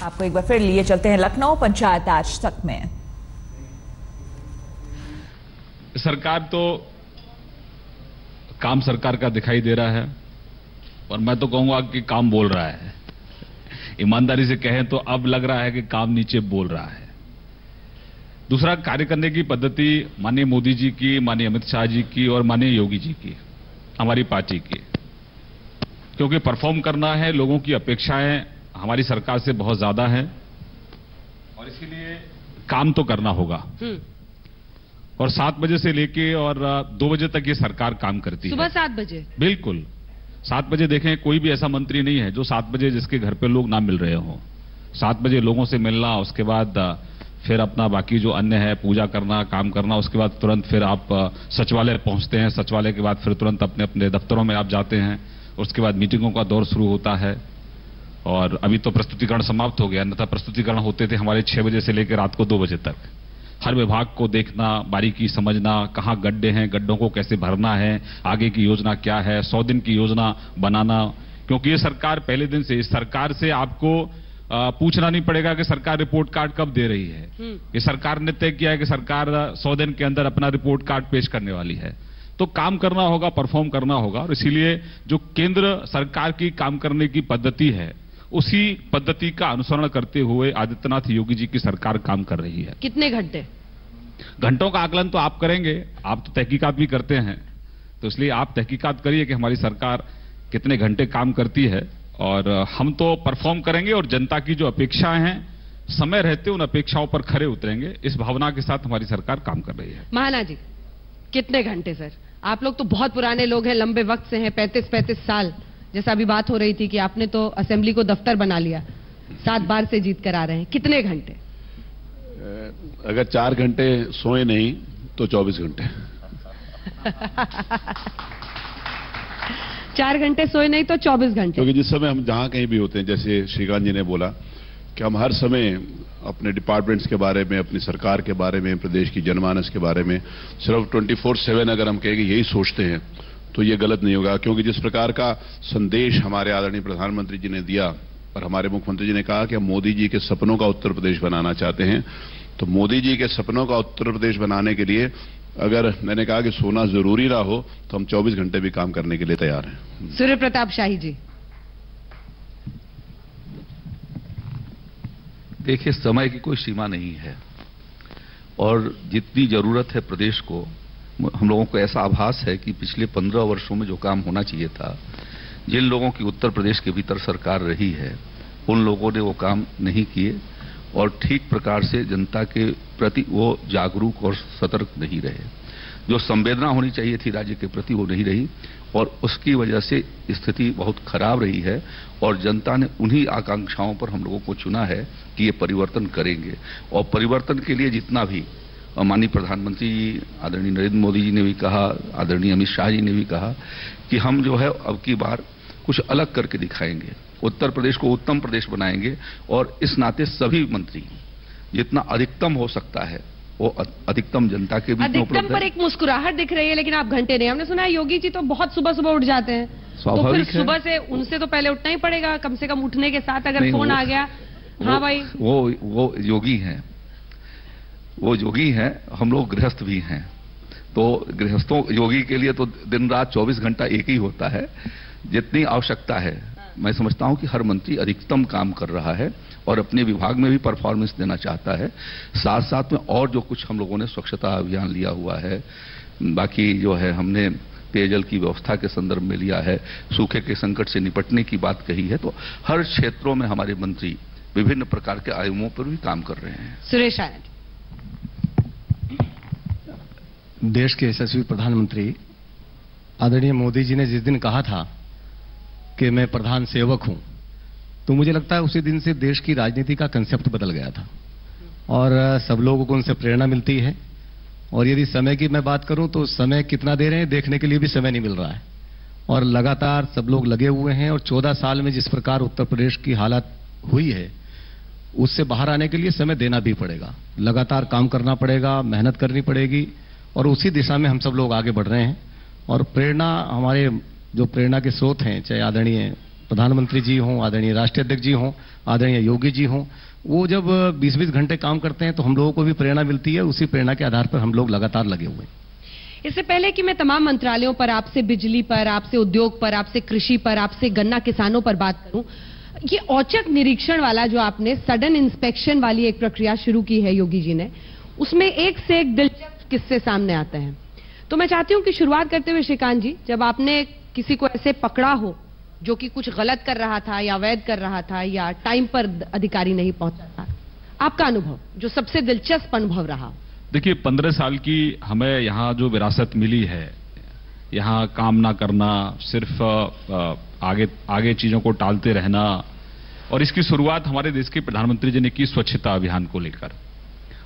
आपको एक बार फिर लिए चलते हैं लखनऊ पंचायत आज तक में। सरकार तो काम सरकार का दिखाई दे रहा है और मैं तो कहूंगा कि काम बोल रहा है। ईमानदारी से कहें तो अब लग रहा है कि काम नीचे बोल रहा है। दूसरा, कार्य करने की पद्धति माननीय मोदी जी की, माननीय अमित शाह जी की और माननीय योगी जी की, हमारी पार्टी की, क्योंकि परफॉर्म करना है। लोगों की अपेक्षाएं हमारी सरकार से बहुत ज्यादा हैं और इसीलिए काम तो करना होगा। और 7 बजे से लेके और 2 बजे तक ये सरकार काम करती है। सुबह 7 बजे? बिल्कुल 7 बजे। देखें, कोई भी ऐसा मंत्री नहीं है जो 7 बजे जिसके घर पे लोग ना मिल रहे हों। 7 बजे लोगों से मिलना, उसके बाद फिर अपना बाकी जो अन्य है पूजा करना, काम करना, उसके बाद तुरंत फिर आप सचिवालय पहुंचते हैं। सचिवालय के बाद फिर तुरंत अपने अपने दफ्तरों में आप जाते हैं। उसके बाद मीटिंगों का दौर शुरू होता है और अभी तो प्रस्तुतिकरण समाप्त हो गया, अन्यथा प्रस्तुतिकरण होते थे हमारे 6 बजे से लेकर रात को 2 बजे तक। हर विभाग को देखना, बारीकी समझना, कहां गड्ढे हैं, गड्ढों को कैसे भरना है, आगे की योजना क्या है, 100 दिन की योजना बनाना। क्योंकि ये सरकार पहले दिन से, इस सरकार से आपको पूछना नहीं पड़ेगा कि सरकार रिपोर्ट कार्ड कब दे रही है। ये सरकार ने तय किया है कि सरकार 100 दिन के अंदर अपना रिपोर्ट कार्ड पेश करने वाली है। तो काम करना होगा, परफॉर्म करना होगा और इसीलिए जो केंद्र सरकार की काम करने की पद्धति है, उसी पद्धति का अनुसरण करते हुए आदित्यनाथ योगी जी की सरकार काम कर रही है। कितने घंटे? घंटों का आकलन तो आप करेंगे, आप तो तहकीकात भी करते हैं, तो इसलिए आप तहकीकात करिए कि हमारी सरकार कितने घंटे काम करती है। और हम तो परफॉर्म करेंगे और जनता की जो अपेक्षाएं हैं, समय रहते उन अपेक्षाओं पर खरे उतरेंगे। इस भावना के साथ हमारी सरकार काम कर रही है। महाना जी, कितने घंटे सर? आप लोग तो बहुत पुराने लोग हैं, लंबे वक्त से हैं, 35-35 साल। जैसा अभी बात हो रही थी कि आपने तो असेंबली को दफ्तर बना लिया, 7 बार से जीत कर आ रहे हैं। कितने घंटे? अगर 4 घंटे सोए नहीं तो 24 घंटे। 4 घंटे सोए नहीं तो 24 घंटे। क्योंकि जिस समय हम जहां कहीं भी होते हैं, जैसे श्रीकांत जी ने बोला कि हम हर समय अपने डिपार्टमेंट्स के बारे में, अपनी सरकार के बारे में, प्रदेश की जनमानस के बारे में सिर्फ 24/7 अगर हम कहेंगे यही सोचते हैं तो ये गलत नहीं होगा। क्योंकि जिस प्रकार का संदेश हमारे आदरणीय प्रधानमंत्री जी ने दिया और हमारे मुख्यमंत्री जी ने कहा कि हम मोदी जी के सपनों का उत्तर प्रदेश बनाना चाहते हैं, तो मोदी जी के सपनों का उत्तर प्रदेश बनाने के लिए अगर मैंने कहा कि सोना जरूरी ना हो तो हम 24 घंटे भी काम करने के लिए तैयार हैं। सूर्य प्रताप शाही जी। देखिए, समय की कोई सीमा नहीं है और जितनी जरूरत है प्रदेश को, हम लोगों को ऐसा आभास है कि पिछले 15 वर्षों में जो काम होना चाहिए था, जिन लोगों की उत्तर प्रदेश के भीतर सरकार रही है, उन लोगों ने वो काम नहीं किए और ठीक प्रकार से जनता के प्रति वो जागरूक और सतर्क नहीं रहे। जो संवेदना होनी चाहिए थी राज्य के प्रति, वो नहीं रही और उसकी वजह से स्थिति बहुत खराब रही है और जनता ने उन्हीं आकांक्षाओं पर हम लोगों को चुना है कि ये परिवर्तन करेंगे। और परिवर्तन के लिए जितना भी माननीय प्रधानमंत्री आदरणीय नरेंद्र मोदी जी ने भी कहा, आदरणीय अमित शाह जी ने भी कहा कि हम जो है अब की बार कुछ अलग करके दिखाएंगे, उत्तर प्रदेश को उत्तम प्रदेश बनाएंगे और इस नाते सभी मंत्री जितना अधिकतम हो सकता है वो अधिकतम जनता के बीच में उपलब्ध है। अधिकतम पर एक मुस्कुराहट दिख रही है, लेकिन आप घंटे नहीं। हमने सुना है योगी जी तो बहुत सुबह सुबह उठ जाते हैं, तो फिर सुबह से उनसे तो पहले उठना ही पड़ेगा, कम से कम उठने के साथ अगर फोन आ गया। हाँ भाई, वो योगी हैं, वो योगी हैं, हम लोग गृहस्थ भी हैं। तो गृहस्थों योगी के लिए तो दिन रात 24 घंटा एक ही होता है। जितनी आवश्यकता है, मैं समझता हूं कि हर मंत्री अधिकतम काम कर रहा है और अपने विभाग में भी परफॉर्मेंस देना चाहता है। साथ साथ में और जो कुछ हम लोगों ने स्वच्छता अभियान लिया हुआ है, बाकी जो है हमने पेयजल की व्यवस्था के संदर्भ में लिया है, सूखे के संकट से निपटने की बात कही है, तो हर क्षेत्रों में हमारे मंत्री विभिन्न प्रकार के आयामों पर भी काम कर रहे हैं। सुरेश आनंद। देश के यशस्वी प्रधानमंत्री आदरणीय मोदी जी ने जिस दिन कहा था कि मैं प्रधान सेवक हूं, तो मुझे लगता है उसी दिन से देश की राजनीति का कंसेप्ट बदल गया था और सब लोगों को उनसे प्रेरणा मिलती है। और यदि समय की मैं बात करूं तो समय कितना दे रहे हैं देखने के लिए भी समय नहीं मिल रहा है और लगातार सब लोग लगे हुए हैं। और 14 साल में जिस प्रकार उत्तर प्रदेश की हालत हुई है, उससे बाहर आने के लिए समय देना भी पड़ेगा, लगातार काम करना पड़ेगा, मेहनत करनी पड़ेगी और उसी दिशा में हम सब लोग आगे बढ़ रहे हैं। और प्रेरणा, हमारे जो प्रेरणा के स्रोत हैं, चाहे आदरणीय प्रधानमंत्री जी हों, आदरणीय राष्ट्रीय अध्यक्ष जी हों, आदरणीय योगी जी हों, वो जब 20-20 घंटे काम करते हैं तो हम लोगों को भी प्रेरणा मिलती है। उसी प्रेरणा के आधार पर हम लोग लगातार लगे हुए हैं। इससे पहले कि मैं तमाम मंत्रालयों पर, आपसे बिजली पर, आपसे उद्योग पर, आपसे कृषि पर, आपसे गन्ना किसानों पर बात करूं, ये औचक निरीक्षण वाला जो आपने सडन इंस्पेक्शन वाली एक प्रक्रिया शुरू की है योगी जी ने, उसमें एक से एक दिलचस्प किस्से सामने आते हैं। तो मैं चाहती हूं कि शुरुआत करते हुए श्रीकांत जी, जब आपने किसी को ऐसे पकड़ा हो जो कि कुछ गलत कर रहा था या अवैध कर रहा था या टाइम पर अधिकारी नहीं पहुंचा था, आपका अनुभव जो सबसे दिलचस्प अनुभव रहा। देखिए, 15 साल की हमें यहाँ जो विरासत मिली है, यहाँ काम ना करना, सिर्फ आगे चीजों को टालते रहना, और इसकी शुरुआत हमारे देश के प्रधानमंत्री जी ने की स्वच्छता अभियान को लेकर।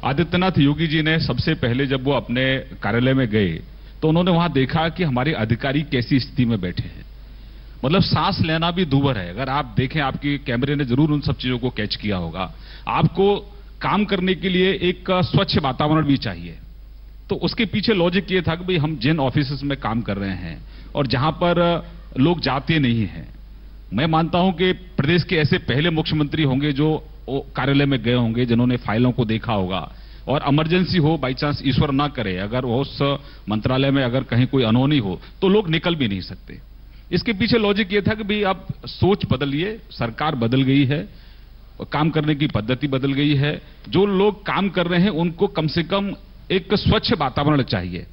आदित्यनाथ योगी जी ने सबसे पहले जब वो अपने कार्यालय में गए तो उन्होंने वहां देखा कि हमारे अधिकारी कैसी स्थिति में बैठे हैं। मतलब सांस लेना भी दूभर है। अगर आप देखें, आपके कैमरे ने जरूर उन सब चीजों को कैच किया होगा। आपको काम करने के लिए एक स्वच्छ वातावरण भी चाहिए। तो उसके पीछे लॉजिक ये था कि भाई हम जिन ऑफिसेस में काम कर रहे हैं और जहां पर लोग जाते नहीं हैं, मैं मानता हूं कि प्रदेश के ऐसे पहले मुख्यमंत्री होंगे जो कार्यालय में गए होंगे, जिन्होंने फाइलों को देखा होगा, और इमरजेंसी हो, बाई चांस ईश्वर ना करे, अगर वो उस मंत्रालय में अगर कहीं कोई अनहोनी हो तो लोग निकल भी नहीं सकते। इसके पीछे लॉजिक ये था कि भाई अब सोच बदलिए, सरकार बदल गई है, काम करने की पद्धति बदल गई है, जो लोग काम कर रहे हैं उनको कम से कम एक स्वच्छ वातावरण चाहिए।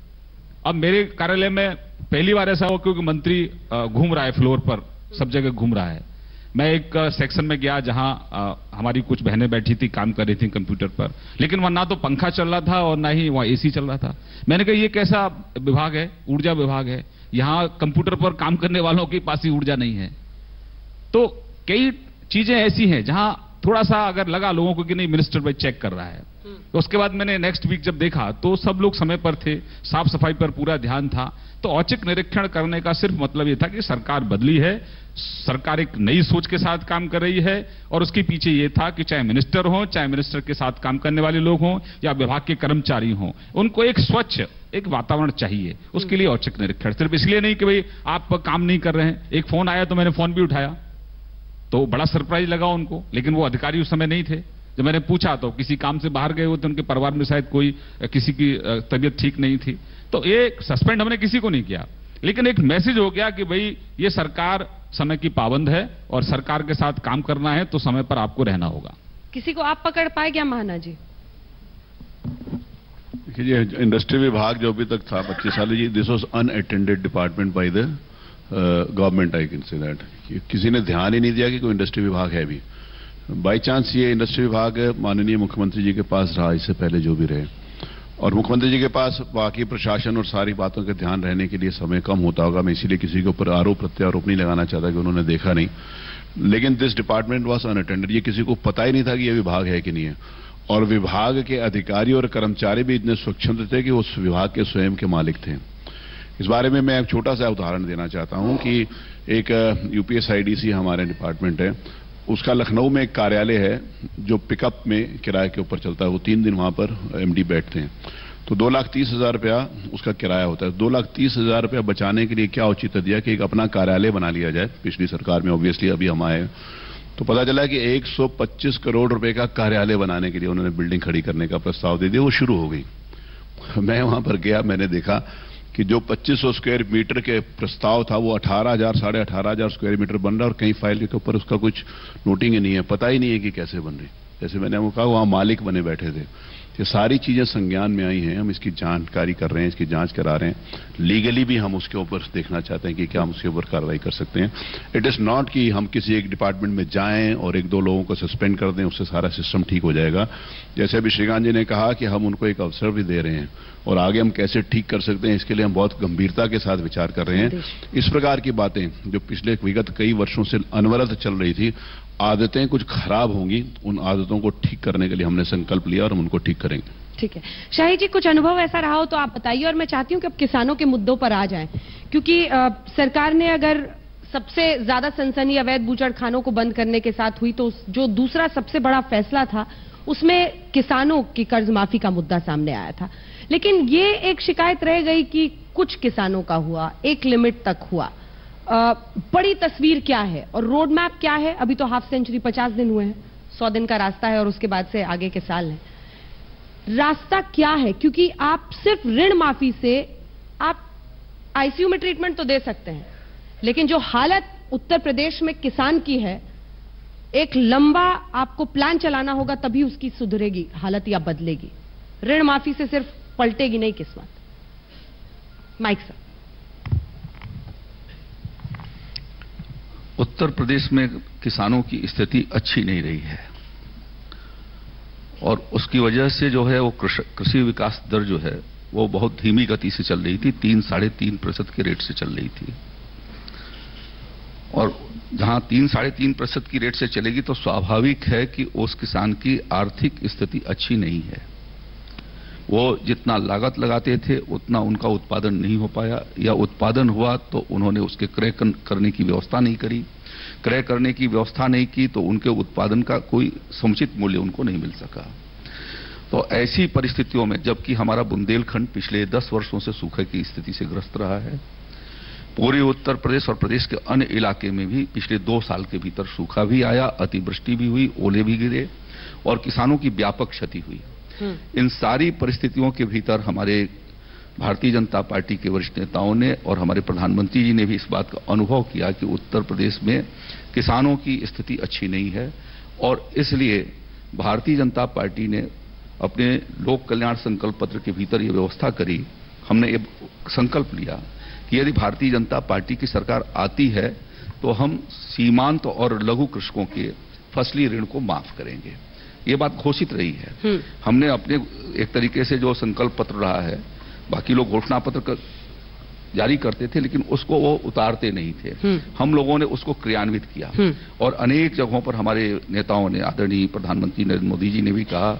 अब मेरे कार्यालय में पहली बार ऐसा हुआ क्योंकि मंत्री घूम रहा है फ्लोर पर, सब जगह घूम रहा है। मैं एक सेक्शन में गया जहां हमारी कुछ बहनें बैठी थी, काम कर रही थी कंप्यूटर पर, लेकिन वहां ना तो पंखा चल रहा था और ना ही वहां एसी चल रहा था। मैंने कहा ये कैसा विभाग है? ऊर्जा विभाग है, यहां कंप्यूटर पर काम करने वालों के पास ही ऊर्जा नहीं है। तो कई चीजें ऐसी हैं जहां थोड़ा सा अगर लगा लोगों को कि नहीं मिनिस्टर भाई चेक कर रहा है। तो उसके बाद मैंने नेक्स्ट वीक जब देखा तो सब लोग समय पर थे, साफ सफाई पर पूरा ध्यान था। तो औचक निरीक्षण करने का सिर्फ मतलब यह था कि सरकार बदली है, सरकार एक नई सोच के साथ काम कर रही है, और उसके पीछे यह था कि चाहे मिनिस्टर हो, चाहे मिनिस्टर के साथ काम करने वाले लोग हों या विभाग के कर्मचारी हों, उनको एक स्वच्छ एक वातावरण चाहिए। उसके लिए औचक निरीक्षण, सिर्फ इसलिए नहीं कि भाई आप काम नहीं कर रहे हैं। एक फोन आया तो मैंने फोन भी उठाया, तो बड़ा सरप्राइज लगा उनको, लेकिन वो अधिकारी उस समय नहीं थे। जब मैंने पूछा तो किसी काम से बाहर गए होते, उनके परिवार में शायद कोई किसी की तबीयत ठीक नहीं थी। तो ये सस्पेंड हमने किसी को नहीं किया, लेकिन एक मैसेज हो गया कि भाई ये सरकार समय की पाबंद है और सरकार के साथ काम करना है तो समय पर आपको रहना होगा। किसी को आप पकड़ पाए क्या महाना जी? देखिए, इंडस्ट्री विभाग जो अभी तक था 25 साल, this was unattended department by the government, I can say that. किसी ने ध्यान ही नहीं दिया कि कोई इंडस्ट्री विभाग है भी। बाई चांस ये इंडस्ट्री विभाग माननीय मुख्यमंत्री जी के पास रहा, इससे पहले जो भी रहे, और मुख्यमंत्री जी के पास बाकी प्रशासन और सारी बातों का ध्यान रहने के लिए समय कम होता होगा। मैं इसीलिए किसी के ऊपर आरोप प्रत्यारोप नहीं लगाना चाहता कि उन्होंने देखा नहीं, लेकिन दिस डिपार्टमेंट वॉज अनअटेंडेड। ये किसी को पता ही नहीं था कि यह विभाग है कि नहीं है, और विभाग के अधिकारी और कर्मचारी भी इतने स्वच्छंद थे कि उस विभाग के स्वयं के मालिक थे। इस बारे में मैं एक छोटा सा उदाहरण देना चाहता हूं कि एक यूपीएसआईडीसी हमारे डिपार्टमेंट है, उसका लखनऊ में एक कार्यालय है जो पिकअप में किराए के ऊपर चलता है। वो 3 दिन वहां पर एमडी बैठते हैं, तो 2,30,000 रुपया उसका किराया होता है। 2,30,000 रुपया बचाने के लिए क्या औचित्य दिया कि एक अपना कार्यालय बना लिया जाए। पिछली सरकार में ऑब्वियसली, अभी हम आए तो पता चला कि 125 करोड़ रुपए का कार्यालय बनाने के लिए उन्होंने बिल्डिंग खड़ी करने का प्रस्ताव दे दिया। वो शुरू हो गई। मैं वहां पर गया, मैंने देखा कि जो 2500 स्क्वायर मीटर के प्रस्ताव था वो 18,000 साढ़े 18,000 स्क्वायर मीटर बन रहा है, और कई फाइल के ऊपर उसका कुछ नोटिंग ही नहीं है, पता ही नहीं है कि कैसे बन रही। जैसे मैंने वो कहा, वहां मालिक बने बैठे थे। ये सारी चीजें संज्ञान में आई हैं, हम इसकी जानकारी कर रहे हैं, इसकी जांच करा रहे हैं। लीगली भी हम उसके ऊपर देखना चाहते हैं कि क्या हम उसके ऊपर कार्रवाई कर सकते हैं। इट इज नॉट कि हम किसी एक डिपार्टमेंट में जाएं और 1-2 लोगों को सस्पेंड कर दें, उससे सारा सिस्टम ठीक हो जाएगा। जैसे अभी श्रीकांत जी ने कहा कि हम उनको एक अवसर भी दे रहे हैं, और आगे हम कैसे ठीक कर सकते हैं इसके लिए हम बहुत गंभीरता के साथ विचार कर रहे हैं। इस प्रकार की बातें जो पिछले विगत कई वर्षों से अनवरत चल रही थी, आदतें कुछ खराब होंगी, उन आदतों को ठीक करने के लिए हमने संकल्प लिया और हम उनको ठीक करेंगे। ठीक है शाही जी, कुछ अनुभव ऐसा रहा हो तो आप बताइए, और मैं चाहती हूं कि अब किसानों के मुद्दों पर आ जाएं, क्योंकि सरकार ने अगर सबसे ज्यादा सनसनी अवैध बूचड़खानों को बंद करने के साथ हुई, तो जो दूसरा सबसे बड़ा फैसला था उसमें किसानों की कर्ज माफी का मुद्दा सामने आया था। लेकिन ये एक शिकायत रह गई कि कुछ किसानों का हुआ, एक लिमिट तक हुआ, बड़ी तस्वीर क्या है और रोड मैप क्या है? अभी तो हाफ सेंचुरी 50 दिन हुए हैं, 100 दिन का रास्ता है और उसके बाद से आगे के साल हैं। रास्ता क्या है? क्योंकि आप सिर्फ ऋण माफी से आप आईसीयू में ट्रीटमेंट तो दे सकते हैं, लेकिन जो हालत उत्तर प्रदेश में किसान की है, एक लंबा आपको प्लान चलाना होगा, तभी उसकी सुधरेगी हालत या बदलेगी। ऋण माफी से सिर्फ पलटेगी नहीं किस्मत। Mic sir. उत्तर प्रदेश में किसानों की स्थिति अच्छी नहीं रही है और उसकी वजह से जो है वो कृषि विकास दर जो है वो बहुत धीमी गति से चल रही थी, 3-3.5% के रेट से चल रही थी। और जहां 3-3.5% की रेट से चलेगी तो स्वाभाविक है कि उस किसान की आर्थिक स्थिति अच्छी नहीं है। वो जितना लागत लगाते थे उतना उनका उत्पादन नहीं हो पाया, या उत्पादन हुआ तो उन्होंने उसके क्रय करने की व्यवस्था नहीं करी। क्रय करने की व्यवस्था नहीं की तो उनके उत्पादन का कोई समुचित मूल्य उनको नहीं मिल सका। तो ऐसी परिस्थितियों में, जबकि हमारा बुंदेलखंड पिछले 10 वर्षों से सूखे की स्थिति से ग्रस्त रहा है, पूरे उत्तर प्रदेश और प्रदेश के अन्य इलाके में भी पिछले 2 साल के भीतर सूखा भी आया, अतिवृष्टि भी हुई, ओले भी गिरे और किसानों की व्यापक क्षति हुई। इन सारी परिस्थितियों के भीतर हमारे भारतीय जनता पार्टी के वरिष्ठ नेताओं ने और हमारे प्रधानमंत्री जी ने भी इस बात का अनुभव किया कि उत्तर प्रदेश में किसानों की स्थिति अच्छी नहीं है, और इसलिए भारतीय जनता पार्टी ने अपने लोक कल्याण संकल्प पत्र के भीतर ये व्यवस्था करी। हमने ये संकल्प लिया कि यदि भारतीय जनता पार्टी की सरकार आती है तो हम सीमांत और लघु कृषकों के फसली ऋण को माफ करेंगे। ये बात घोषित रही है। हमने अपने एक तरीके से जो संकल्प पत्र रहा है, बाकी लोग घोषणा पत्र जारी करते थे लेकिन उसको वो उतारते नहीं थे, हम लोगों ने उसको क्रियान्वित किया। और अनेक जगहों पर हमारे नेताओं ने, आदरणीय प्रधानमंत्री नरेंद्र मोदी जी ने भी कहा,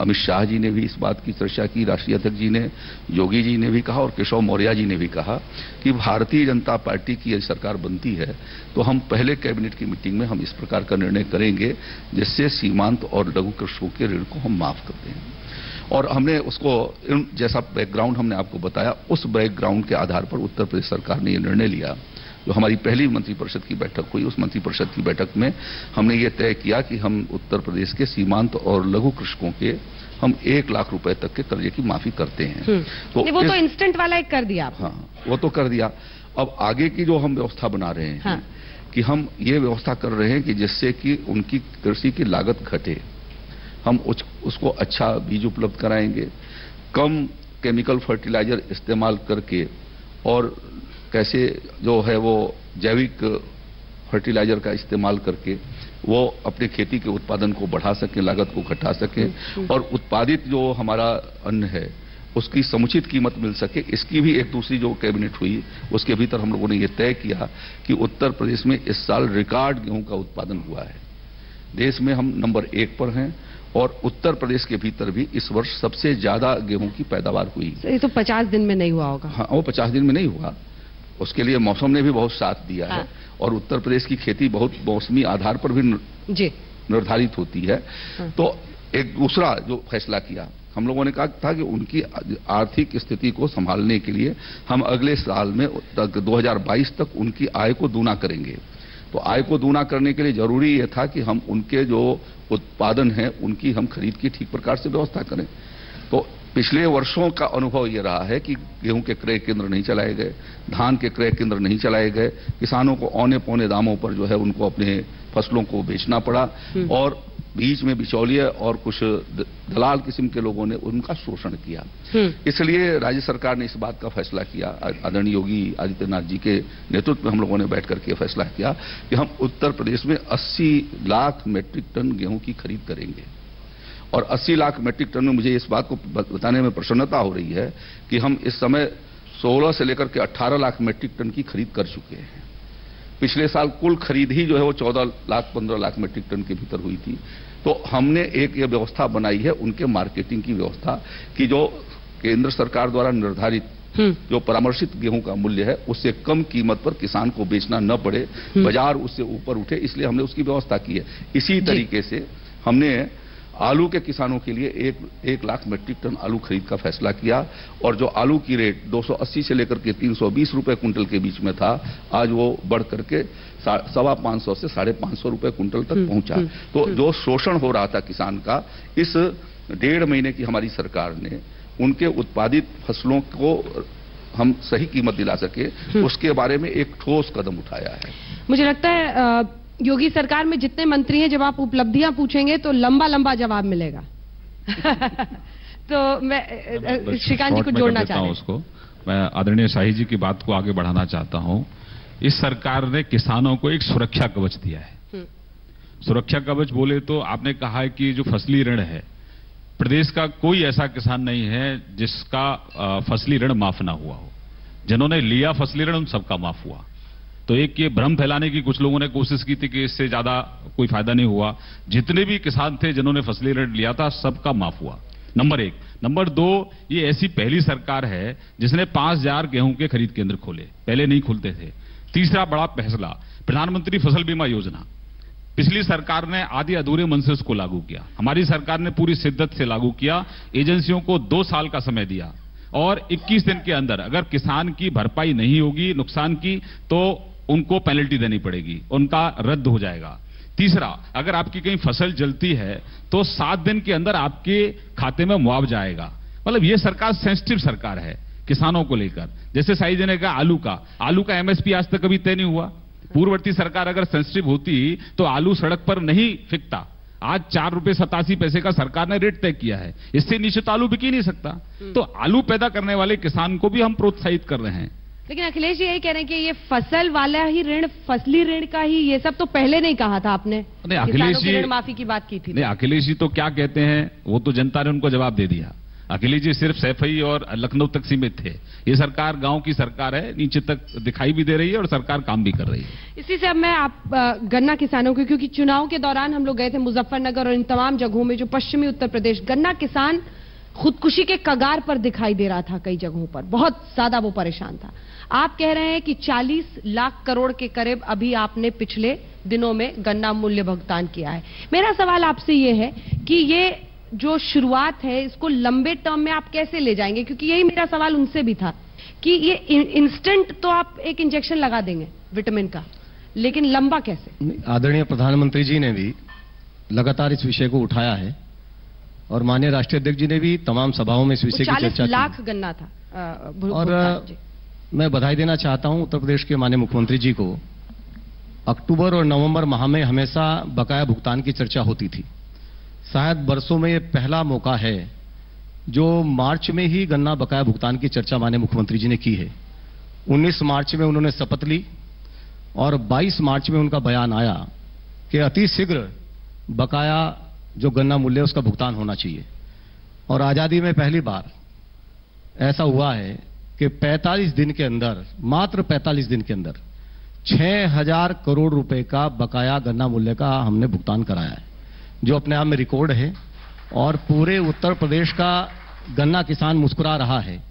अमित शाह जी ने भी इस बात की चर्चा की, राष्ट्रीय अध्यक्ष जी ने, योगी जी ने भी कहा और केशव मौर्य जी ने भी कहा कि भारतीय जनता पार्टी की यदि सरकार बनती है तो हम पहले कैबिनेट की मीटिंग में हम इस प्रकार का निर्णय करेंगे जिससे सीमांत और लघु कृषकों के ऋण को हम माफ कर दें। और हमने उसको, जैसा बैकग्राउंड हमने आपको बताया, उस बैकग्राउंड के आधार पर उत्तर प्रदेश सरकार ने यह निर्णय लिया। जो हमारी पहली मंत्रिपरिषद की बैठक हुई, उस मंत्रिपरिषद की बैठक में हमने ये तय किया कि हम उत्तर प्रदेश के सीमांत और लघु कृषकों के हम 1 लाख रुपए तक के कर्जे की माफी करते हैं। तो वो तो इंस्टेंट वाला एक कर दिया आपने। हाँ, वो तो कर दिया। अब आगे की जो हम व्यवस्था बना रहे हैं, हाँ, कि हम ये व्यवस्था कर रहे हैं कि जिससे कि उनकी कृषि की लागत घटे। हम उसको अच्छा बीज उपलब्ध कराएंगे, कम केमिकल फर्टिलाइजर इस्तेमाल करके, और कैसे जो है वो जैविक फर्टिलाइजर का इस्तेमाल करके वो अपने खेती के उत्पादन को बढ़ा सकें, लागत को घटा सकें, और उत्पादित जो हमारा अन्न है उसकी समुचित कीमत मिल सके। इसकी भी एक दूसरी जो कैबिनेट हुई उसके भीतर हम लोगों ने ये तय किया कि उत्तर प्रदेश में इस साल रिकॉर्ड गेहूं का उत्पादन हुआ है। देश में हम नंबर 1 पर हैं और उत्तर प्रदेश के भीतर भी इस वर्ष सबसे ज्यादा गेहूं की पैदावार हुई। ये तो 50 दिन में नहीं हुआ होगा। हाँ, वो 50 दिन में नहीं हुआ, उसके लिए मौसम ने भी बहुत साथ दिया है। और उत्तर प्रदेश की खेती बहुत मौसमी आधार पर भी निर्धारित होती है। तो एक दूसरा जो फैसला किया, हम लोगों ने कहा था कि उनकी आर्थिक स्थिति को संभालने के लिए हम अगले साल में 2022 तक उनकी आय को दूना करेंगे। तो आय को दूना करने के लिए जरूरी यह था कि हम उनके जो उत्पादन है उनकी हम खरीद की ठीक प्रकार से व्यवस्था करें। तो पिछले वर्षों का अनुभव यह रहा है कि गेहूं के क्रय केंद्र नहीं चलाए गए, धान के क्रय केंद्र नहीं चलाए गए, किसानों को औने पौने दामों पर जो है उनको अपने फसलों को बेचना पड़ा, और बीच में बिचौलिए और कुछ दलाल किस्म के लोगों ने उनका शोषण किया। इसलिए राज्य सरकार ने इस बात का फैसला किया, आदरणीय योगी आदित्यनाथ जी के नेतृत्व में हम लोगों ने बैठ करके फैसला किया कि हम उत्तर प्रदेश में 80 लाख मेट्रिक टन गेहूं की खरीद करेंगे। और 80 लाख मेट्रिक टन में मुझे इस बात को बताने में प्रसन्नता हो रही है कि हम इस समय 16 से लेकर के 18 लाख मेट्रिक टन की खरीद कर चुके हैं। पिछले साल कुल खरीद ही जो है वो 14 लाख 15 लाख मेट्रिक टन के भीतर हुई थी। तो हमने एक ये व्यवस्था बनाई है उनके मार्केटिंग की व्यवस्था, कि जो केंद्र सरकार द्वारा निर्धारित जो परामर्शित गेहूं का मूल्य है उससे कम कीमत पर किसान को बेचना न पड़े, बाजार उससे ऊपर उठे, इसलिए हमने उसकी व्यवस्था की है। इसी तरीके से हमने आलू के किसानों के लिए 1 लाख मीट्रिक टन आलू खरीद का फैसला किया और जो आलू की रेट 280 से लेकर के 320 रुपए कुंटल के बीच में था, आज वो बढ़ करके 550 से 550 रुपए कुंटल तक पहुंचा। तो जो शोषण हो रहा था किसान का, इस 1.5 महीने की हमारी सरकार ने उनके उत्पादित फसलों को हम सही कीमत दिला सके, उसके बारे में एक ठोस कदम उठाया है। मुझे लगता है योगी सरकार में जितने मंत्री हैं, जब आप उपलब्धियां पूछेंगे तो लंबा लंबा जवाब मिलेगा। तो मैं श्रीकांत जी को जोड़ना चाहता हूं उसको। मैं आदरणीय शाही जी की बात को आगे बढ़ाना चाहता हूं। इस सरकार ने किसानों को एक सुरक्षा कवच दिया है। सुरक्षा कवच बोले तो आपने कहा है कि जो फसली ऋण है, प्रदेश का कोई ऐसा किसान नहीं है जिसका फसली ऋण माफ ना हुआ हो। जिन्होंने लिया फसली ऋण उन सबका माफ हुआ। तो एक ये भ्रम फैलाने की कुछ लोगों ने कोशिश की थी कि इससे ज्यादा कोई फायदा नहीं हुआ। जितने भी किसान थे जिन्होंने फसली ऋण लिया था, सबका माफ हुआ, नंबर 1। नंबर 2, ये ऐसी पहली सरकार है जिसने 5000 गेहूं के खरीद केंद्र खोले, पहले नहीं खुलते थे। तीसरा बड़ा फैसला, प्रधानमंत्री फसल बीमा योजना। पिछली सरकार ने आधे अधूरे मन से उसको लागू किया, हमारी सरकार ने पूरी शिद्दत से लागू किया। एजेंसियों को 2 साल का समय दिया और 21 दिन के अंदर अगर किसान की भरपाई नहीं होगी नुकसान की, तो उनको पेनल्टी देनी पड़ेगी, उनका रद्द हो जाएगा। तीसरा, अगर आपकी कहीं फसल जलती है तो 7 दिन के अंदर आपके खाते में मुआवजा आएगा। मतलब ये सरकार सेंसिटिव सरकार है किसानों को लेकर। जैसे शाही जी ने कहा आलू का एमएसपी आज तक कभी तय नहीं हुआ। पूर्ववर्ती सरकार अगर सेंसिटिव होती तो आलू सड़क पर नहीं फिकता। आज 4 रुपए 87 पैसे का सरकार ने रेट तय किया है, इससे नीचे तो आलू बिक ही नहीं सकता। तो आलू पैदा करने वाले किसान को भी हम प्रोत्साहित कर रहे हैं। लेकिन अखिलेश जी यही कह रहे हैं कि ये फसल वाला ही ऋण, फसली ऋण का ही, ये सब तो पहले नहीं कहा था आपने। नहीं, अखिलेश जी ऋण माफी की बात की थी। नहीं, अखिलेश जी तो क्या कहते हैं वो तो जनता ने उनको जवाब दे दिया। अखिलेश जी सिर्फ सैफई और लखनऊ तक सीमित थे। ये सरकार गांव की सरकार है, नीचे तक दिखाई भी दे रही है और सरकार काम भी कर रही है। इसी से अब मैं गन्ना किसानों को, क्योंकि चुनाव के दौरान हम लोग गए थे मुजफ्फरनगर और इन तमाम जगहों में जो पश्चिमी उत्तर प्रदेश, गन्ना किसान खुदकुशी के कगार पर दिखाई दे रहा था। कई जगहों पर बहुत ज्यादा वो परेशान था। आप कह रहे हैं कि 40 लाख करोड़ के करीब अभी आपने पिछले दिनों में गन्ना मूल्य भुगतान किया है। मेरा सवाल आपसे ये है कि ये जो शुरुआत है इसको लंबे टर्म में आप कैसे ले जाएंगे, क्योंकि यही मेरा सवाल उनसे भी था कि ये इंस्टेंट तो आप एक इंजेक्शन लगा देंगे विटामिन का, लेकिन लंबा कैसे? आदरणीय प्रधानमंत्री जी ने भी लगातार इस विषय को उठाया है और माननीय राष्ट्रीय अध्यक्ष जी ने भी तमाम सभाओं में इस विषय की चर्चा की। 40 लाख गन्ना था। और मैं बधाई देना चाहता हूं उत्तर प्रदेश के माननीय मुख्यमंत्री जी को। अक्टूबर और नवंबर माह में हमेशा बकाया भुगतान की चर्चा होती थी। शायद बरसों में ये पहला मौका है जो मार्च में ही गन्ना बकाया भुगतान की चर्चा माननीय मुख्यमंत्री जी ने की है। 19 मार्च में उन्होंने शपथ ली और 22 मार्च में उनका बयान आया कि अति शीघ्र बकाया जो गन्ना मूल्य है उसका भुगतान होना चाहिए। और आजादी में पहली बार ऐसा हुआ है कि 45 दिन के अंदर, मात्र 45 दिन के अंदर 6000 करोड़ रुपए का बकाया गन्ना मूल्य का हमने भुगतान कराया है, जो अपने आप में रिकॉर्ड है। और पूरे उत्तर प्रदेश का गन्ना किसान मुस्कुरा रहा है।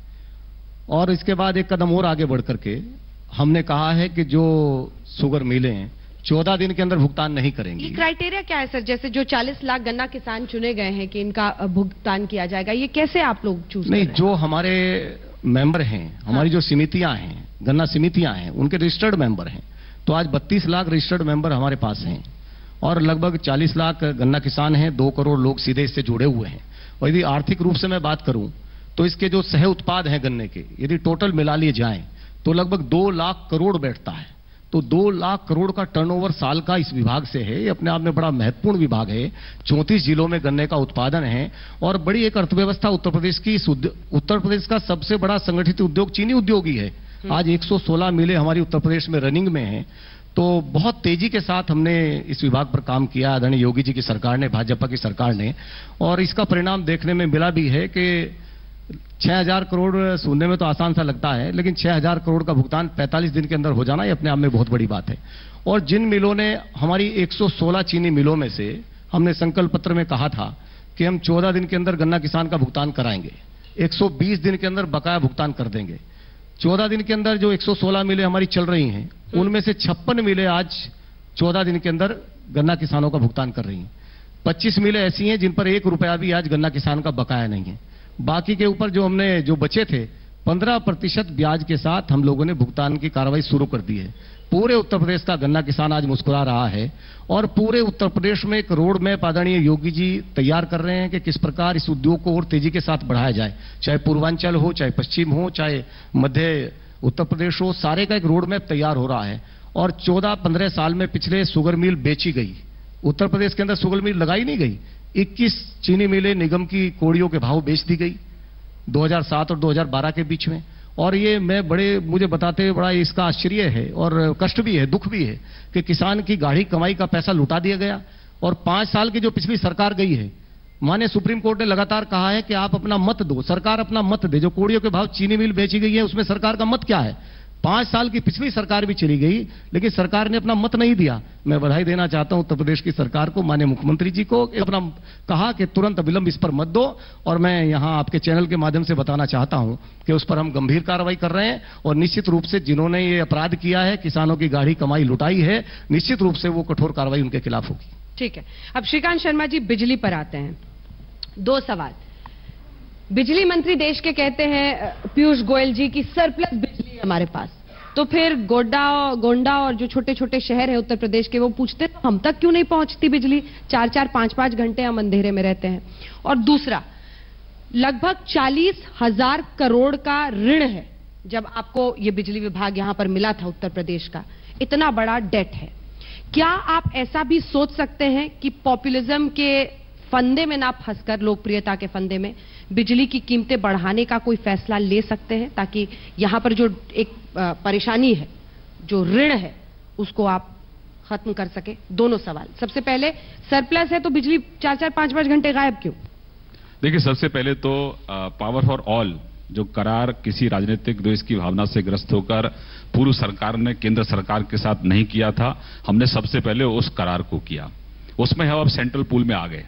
और इसके बाद एक कदम और आगे बढ़ करके हमने कहा है कि जो शुगर मिलें 14 दिन के अंदर भुगतान नहीं करेंगी। ये क्राइटेरिया क्या है सर? जैसे जो 40 लाख गन्ना किसान चुने गए हैं कि इनका भुगतान किया जाएगा, ये कैसे आप लोग चूज नहीं, जो हमारे मेंबर हैं, हमारी जो समितियां हैं, गन्ना समितियां हैं, उनके रजिस्टर्ड मेंबर हैं। तो आज 32 लाख रजिस्टर्ड मेंबर हमारे पास हैं और लगभग 40 लाख गन्ना किसान हैं। 2 करोड़ लोग सीधे इससे जुड़े हुए हैं। और यदि आर्थिक रूप से मैं बात करूं तो इसके जो सह उत्पाद हैं गन्ने के, यदि टोटल मिला लिए जाएं तो लगभग 2 लाख करोड़ बैठता है। तो 2 लाख करोड़ का टर्नओवर साल का इस विभाग से है। ये अपने आप में बड़ा महत्वपूर्ण विभाग है। 34 जिलों में गन्ने का उत्पादन है और बड़ी एक अर्थव्यवस्था उत्तर प्रदेश की। उत्तर प्रदेश का सबसे बड़ा संगठित उद्योग चीनी उद्योग ही है। आज 116 मिलें हमारी उत्तर प्रदेश में रनिंग में हैं। तो बहुत तेजी के साथ हमने इस विभाग पर काम किया, आदरणीय योगी जी की सरकार ने, भाजपा की सरकार ने। और इसका परिणाम देखने में मिला भी है कि 6000 करोड़ सुनने में तो आसान सा लगता है, लेकिन 6000 करोड़ का भुगतान 45 दिन के अंदर हो जाना ये अपने आप में बहुत बड़ी बात है। और जिन मिलों ने, हमारी 116 चीनी मिलों में से हमने संकल्प पत्र में कहा था कि हम 14 दिन के अंदर गन्ना किसान का भुगतान कराएंगे, 120 दिन के अंदर बकाया भुगतान कर देंगे। 14 दिन के अंदर जो 116 मिलें हमारी चल रही हैं, उनमें से 56 मिलें आज 14 दिन के अंदर गन्ना किसानों का भुगतान कर रही हैं। 25 मिलें ऐसी हैं जिन पर 1 रुपया भी आज गन्ना किसान का बकाया नहीं है। बाकी के ऊपर जो हमने जो बचे थे 15% ब्याज के साथ हम लोगों ने भुगतान की कार्रवाई शुरू कर दी है। पूरे उत्तर प्रदेश का गन्ना किसान आज मुस्कुरा रहा है और पूरे उत्तर प्रदेश में एक रोड मैप आदरणीय योगी जी तैयार कर रहे हैं कि किस प्रकार इस उद्योग को और तेजी के साथ बढ़ाया जाए, चाहे पूर्वांचल हो, चाहे पश्चिम हो, चाहे मध्य उत्तर प्रदेश हो, सारे का एक रोड मैप तैयार हो रहा है। और 14-15 साल में पिछले शुगर मिल बेची गई, उत्तर प्रदेश के अंदर शुगर मिल लगाई नहीं गई। 21 चीनी मिलें निगम की कोड़ियों के भाव बेच दी गई 2007 और 2012 के बीच में। और ये मुझे बताते हुए बड़ा इसका आश्चर्य है और कष्ट भी है, दुख भी है कि किसान की गाढ़ी कमाई का पैसा लुटा दिया गया। और 5 साल की जो पिछली सरकार गई है, माने सुप्रीम कोर्ट ने लगातार कहा है कि आप अपना मत दो, सरकार अपना मत दे। जो कोड़ियों के भाव चीनी मिल बेची गई है उसमें सरकार का मत क्या है? 5 साल की पिछली सरकार भी चली गई लेकिन सरकार ने अपना मत नहीं दिया। मैं बधाई देना चाहता हूं उत्तर प्रदेश की सरकार को, माननीय मुख्यमंत्री जी को, अपना कहा कि तुरंत अविलंब इस पर मत दो। और मैं यहां आपके चैनल के माध्यम से बताना चाहता हूं कि उस पर हम गंभीर कार्रवाई कर रहे हैं और निश्चित रूप से जिन्होंने ये अपराध किया है, किसानों की गाढ़ी कमाई लुटाई है, निश्चित रूप से वो कठोर कार्रवाई उनके खिलाफ होगी। ठीक है, अब श्रीकांत शर्मा जी बिजली पर आते हैं। 2 सवाल। बिजली मंत्री देश के कहते हैं पीयूष गोयल जी की सरप्लस बिजली है हमारे पास, तो फिर गोंडा और जो छोटे छोटे शहर है उत्तर प्रदेश के वो पूछते तो हम तक क्यों नहीं पहुंचती बिजली? 4-4, 5-5 घंटे हम अंधेरे में रहते हैं। और दूसरा, लगभग 40,000 करोड़ का ऋण है जब आपको ये बिजली विभाग यहां पर मिला था उत्तर प्रदेश का, इतना बड़ा डेट है। क्या आप ऐसा भी सोच सकते हैं कि पॉपुलिज्म के फंदे में ना फंसकर, लोकप्रियता के फंदे में बिजली की कीमतें बढ़ाने का कोई फैसला ले सकते हैं ताकि यहां पर जो एक परेशानी है, जो ऋण है, उसको आप खत्म कर सके? दोनों सवाल। सबसे पहले, सरप्लस है तो बिजली 4-4, 5-5 घंटे गायब क्यों? देखिए, सबसे पहले तो पावर फॉर ऑल जो करार किसी राजनीतिक द्वेष की भावना से ग्रस्त होकर पूर्व सरकार ने केंद्र सरकार के साथ नहीं किया था, हमने सबसे पहले उस करार को किया। उसमें हम अब सेंट्रल पूल में आ गए।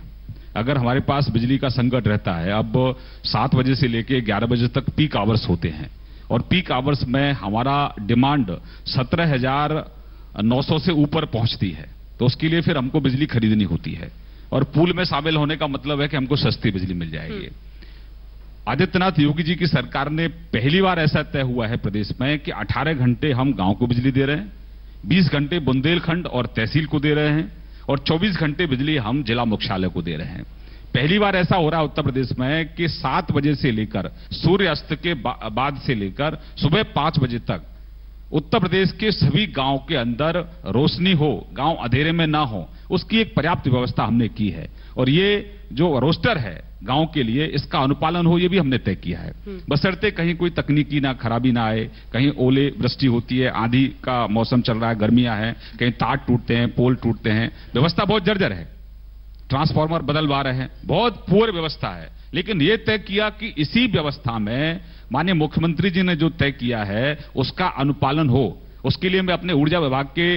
अगर हमारे पास बिजली का संकट रहता है, अब 7 बजे से लेकर 11 बजे तक पीक आवर्स होते हैं और पीक आवर्स में हमारा डिमांड 17,900 से ऊपर पहुंचती है, तो उसके लिए फिर हमको बिजली खरीदनी होती है। और पूल में शामिल होने का मतलब है कि हमको सस्ती बिजली मिल जाएगी। आदित्यनाथ योगी जी की सरकार ने पहली बार ऐसा तय हुआ है प्रदेश में कि 18 घंटे हम गांव को बिजली दे रहे हैं, 20 घंटे बुंदेलखंड और तहसील को दे रहे हैं और 24 घंटे बिजली हम जिला मुख्यालय को दे रहे हैं। पहली बार ऐसा हो रहा है उत्तर प्रदेश में कि 7 बजे से लेकर सूर्यास्त के बाद से लेकर सुबह 5 बजे तक उत्तर प्रदेश के सभी गांव के अंदर रोशनी हो, गांव अंधेरे में ना हो, उसकी एक पर्याप्त व्यवस्था हमने की है। और ये जो रोस्टर है गांव के लिए, इसका अनुपालन हो, ये भी हमने तय किया है। बशर्ते कहीं कोई तकनीकी ना खराबी ना आए, कहीं ओले वृष्टि होती है, आंधी का मौसम चल रहा है, गर्मियां हैं, कहीं तार टूटते हैं, पोल टूटते हैं, व्यवस्था बहुत जर्जर है, ट्रांसफार्मर बदलवा रहे हैं, बहुत पुअर व्यवस्था है। लेकिन यह तय किया कि इसी व्यवस्था में माननीय मुख्यमंत्री जी ने जो तय किया है उसका अनुपालन हो। उसके लिए मैं अपने ऊर्जा विभाग के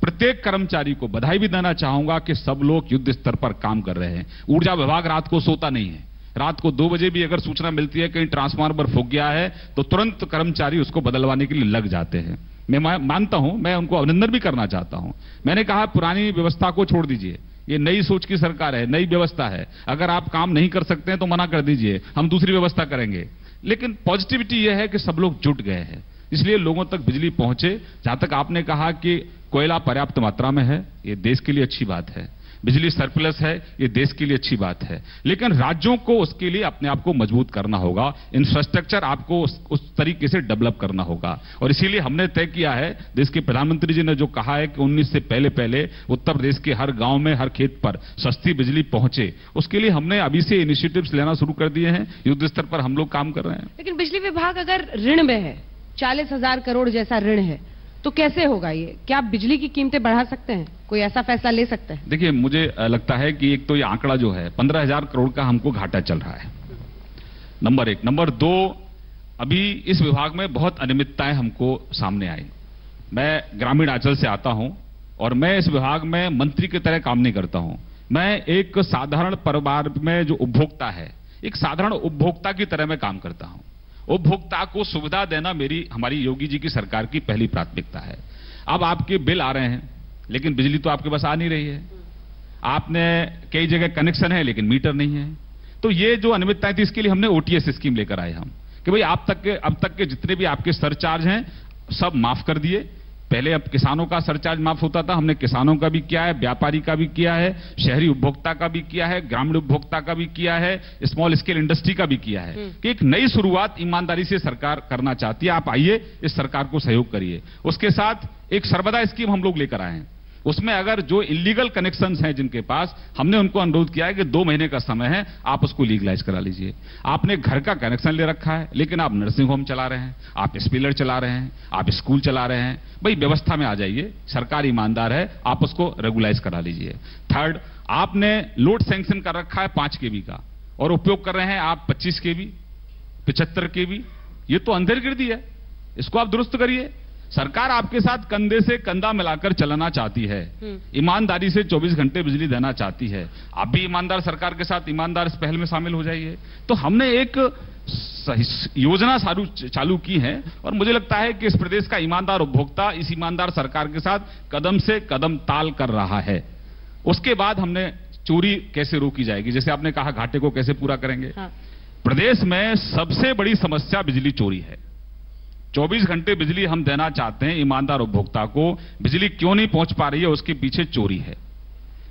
प्रत्येक कर्मचारी को बधाई भी देना चाहूंगा कि सब लोग युद्ध स्तर पर काम कर रहे हैं। ऊर्जा विभाग रात को सोता नहीं है। रात को 2 बजे भी अगर सूचना मिलती है कहीं ट्रांसफार्मर फूक गया है तो तुरंत कर्मचारी उसको बदलवाने के लिए लग जाते हैं। मैं मानता हूं, मैं उनको अभिनंदन भी करना चाहता हूं। मैंने कहा पुरानी व्यवस्था को छोड़ दीजिए, ये नई सोच की सरकार है, नई व्यवस्था है। अगर आप काम नहीं कर सकते हैं तो मना कर दीजिए, हम दूसरी व्यवस्था करेंगे। लेकिन पॉजिटिविटी यह है कि सब लोग जुट गए हैं, इसलिए लोगों तक बिजली पहुंचे। जहां तक आपने कहा कि कोयला पर्याप्त मात्रा में है, ये देश के लिए अच्छी बात है। बिजली सरप्लस है, ये देश के लिए अच्छी बात है। लेकिन राज्यों को उसके लिए अपने आप को मजबूत करना होगा, इंफ्रास्ट्रक्चर आपको उस तरीके से डेवलप करना होगा। और इसीलिए हमने तय किया है, देश के प्रधानमंत्री जी ने जो कहा है कि 19 से पहले उत्तर प्रदेश के हर गांव में, हर खेत पर सस्ती बिजली पहुंचे, उसके लिए हमने अभी से इनिशिएटिव्स लेना शुरू कर दिए हैं। युद्ध स्तर पर हम लोग काम कर रहे हैं। लेकिन बिजली विभाग अगर ऋण में है, 40,000 करोड़ जैसा ऋण है, तो कैसे होगा ये? क्या आप बिजली की कीमतें बढ़ा सकते हैं? कोई ऐसा फैसला ले सकते हैं? देखिए, मुझे लगता है कि एक तो ये आंकड़ा जो है 15,000 करोड़ का हमको घाटा चल रहा है, नंबर 1। नंबर 2, अभी इस विभाग में बहुत अनियमितताएं हमको सामने आई। मैं ग्रामीण अंचल से आता हूं और मैं इस विभाग में मंत्री की तरह काम नहीं करता हूं। मैं एक साधारण परिवार में जो उपभोक्ता है, एक साधारण उपभोक्ता की तरह मैं काम करता हूं। उपभोक्ता को सुविधा देना हमारी योगी जी की सरकार की पहली प्राथमिकता है। अब आपके बिल आ रहे हैं लेकिन बिजली तो आपके पास आ नहीं रही है। आपने कई जगह कनेक्शन है लेकिन मीटर नहीं है। तो ये जो अनियमितताएं थी इसके लिए हमने ओटीएस स्कीम लेकर आए हम कि भाई अब तक के जितने भी आपके सरचार्ज हैं सब माफ कर दिए। पहले अब किसानों का सरचार्ज माफ होता था, हमने किसानों का भी किया है, व्यापारी का भी किया है, शहरी उपभोक्ता का भी किया है, ग्रामीण उपभोक्ता का भी किया है, स्मॉल स्केल इंडस्ट्री का भी किया है कि एक नई शुरुआत ईमानदारी से सरकार करना चाहती है। आप आइए, इस सरकार को सहयोग करिए। उसके साथ एक सर्वदा स्कीम हम लोग लेकर आए हैं। उसमें अगर जो इलीगल कनेक्शंस हैं जिनके पास, हमने उनको अनुरोध किया है कि 2 महीने का समय है, आप उसको लीगलाइज करा लीजिए। आपने घर का कनेक्शन ले रखा है लेकिन आप नर्सिंग होम चला रहे हैं, आप स्पीलर चला रहे हैं, आप स्कूल चला रहे हैं, भाई व्यवस्था में आ जाइए, सरकार ईमानदार है, आप उसको रेगुलाइज करा लीजिए। थर्ड, आपने लोड सैंक्शन कर रखा है 5 केवी का और उपयोग कर रहे हैं आप 25 केवी, 75 केवी, ये तो अंधेरगिर्दी है, इसको आप दुरुस्त करिए। सरकार आपके साथ कंधे से कंधा मिलाकर चलना चाहती है, ईमानदारी से 24 घंटे बिजली देना चाहती है। आप भी ईमानदार सरकार के साथ ईमानदार इस पहल में शामिल हो जाइए। तो हमने एक योजना चालू की है और मुझे लगता है कि इस प्रदेश का ईमानदार उपभोक्ता इस ईमानदार सरकार के साथ कदम से कदम ताल कर रहा है। उसके बाद हमने चोरी कैसे रोकी जाएगी, जैसे आपने कहा घाटे को कैसे पूरा करेंगे। हाँ। प्रदेश में सबसे बड़ी समस्या बिजली चोरी है। 24 घंटे बिजली हम देना चाहते हैं ईमानदार उपभोक्ता को, बिजली क्यों नहीं पहुंच पा रही है, उसके पीछे चोरी है।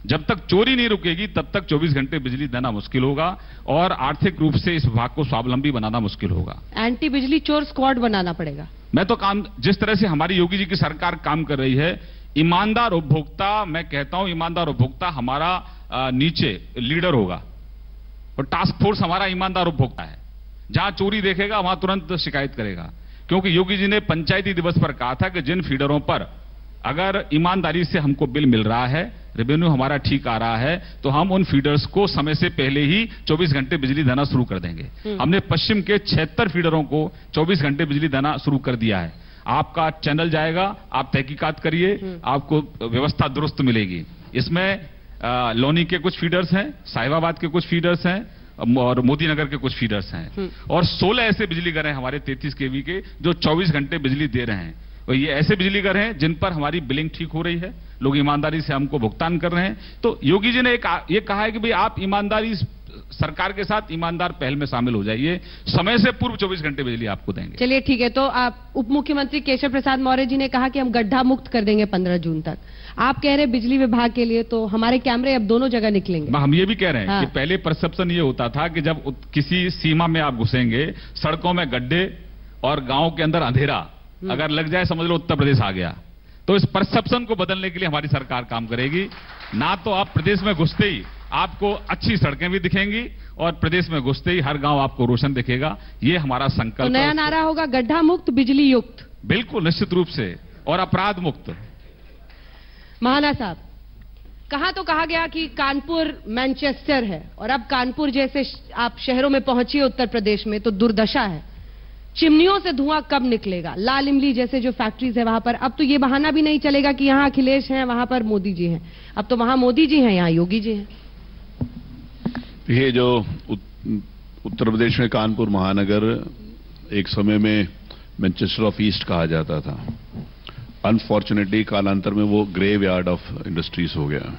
जब तक चोरी नहीं रुकेगी तब तक 24 घंटे बिजली देना मुश्किल होगा और आर्थिक रूप से इस विभाग को स्वावलंबी बनाना मुश्किल होगा। एंटी बिजली चोर स्क्वाड बनाना पड़ेगा। मैं तो जिस तरह से हमारी योगी जी की सरकार काम कर रही है, ईमानदार उपभोक्ता, मैं कहता हूं ईमानदार उपभोक्ता हमारा नीचे लीडर होगा और टास्क फोर्स हमारा ईमानदार उपभोक्ता है। जहां चोरी देखेगा वहां तुरंत शिकायत करेगा, क्योंकि योगी जी ने पंचायती दिवस पर कहा था कि जिन फीडरों पर अगर ईमानदारी से हमको बिल मिल रहा है, रेवेन्यू हमारा ठीक आ रहा है, तो हम उन फीडर्स को समय से पहले ही 24 घंटे बिजली देना शुरू कर देंगे। हमने पश्चिम के 76 फीडरों को 24 घंटे बिजली देना शुरू कर दिया है। आपका चैनल जाएगा, आप तहकीकात करिए, आपको व्यवस्था दुरुस्त मिलेगी। इसमें लोनी के कुछ फीडर्स हैं, साहिबाबाद के कुछ फीडर्स हैं और मोदी नगर के कुछ फीडर्स हैं और 16 ऐसे बिजली घर हैं हमारे 33 केवी के जो 24 घंटे बिजली दे रहे हैं। और ये ऐसे बिजली घर हैं जिन पर हमारी बिलिंग ठीक हो रही है, लोग ईमानदारी से हमको भुगतान कर रहे हैं। तो योगी जी ने ये कहा है कि भाई आप ईमानदारी सरकार के साथ ईमानदार पहल में शामिल हो जाइए, समय से पूर्व 24 घंटे बिजली आपको देंगे। चलिए ठीक है, तो आप उप मुख्यमंत्री केशव प्रसाद मौर्य जी ने कहा कि हम गड्ढा मुक्त कर देंगे 15 जून तक। आप कह रहे हैं बिजली विभाग के लिए तो हमारे कैमरे अब दोनों जगह निकलेंगे। हम ये भी कह रहे हैं कि पहले परसेप्शन ये होता था कि जब किसी सीमा में आप घुसेंगे, सड़कों में गड्ढे और गांव के अंदर अंधेरा अगर लग जाए, समझ लो उत्तर प्रदेश आ गया। तो इस परसेप्शन को बदलने के लिए हमारी सरकार काम करेगी। ना तो आप प्रदेश में घुसते ही आपको अच्छी सड़कें भी दिखेंगी और प्रदेश में घुसते ही हर गांव आपको रोशन दिखेगा। ये हमारा संकल्प। तो नया नारा होगा गड्ढा मुक्त बिजली युक्त। बिल्कुल, निश्चित रूप से, और अपराध मुक्त। महाना साहब, तो कहा गया कि कानपुर मैनचेस्टर है और अब कानपुर जैसे आप शहरों में पहुंचिए उत्तर प्रदेश में तो दुर्दशा है। चिमनियों से धुआं कब निकलेगा? लाल इमली जैसे जो फैक्ट्रीज है वहां पर अब तो ये बहाना भी नहीं चलेगा कि यहां अखिलेश हैं, वहां पर मोदी जी हैं। अब तो वहां मोदी जी हैं, यहां योगी जी हैं। ये जो उत्तर प्रदेश में कानपुर महानगर एक समय में मैनचेस्टर ऑफ ईस्ट कहा जाता था। अनफॉर्चुनेटली कालांतर में वो ग्रेव यार्ड ऑफ इंडस्ट्रीज हो गया।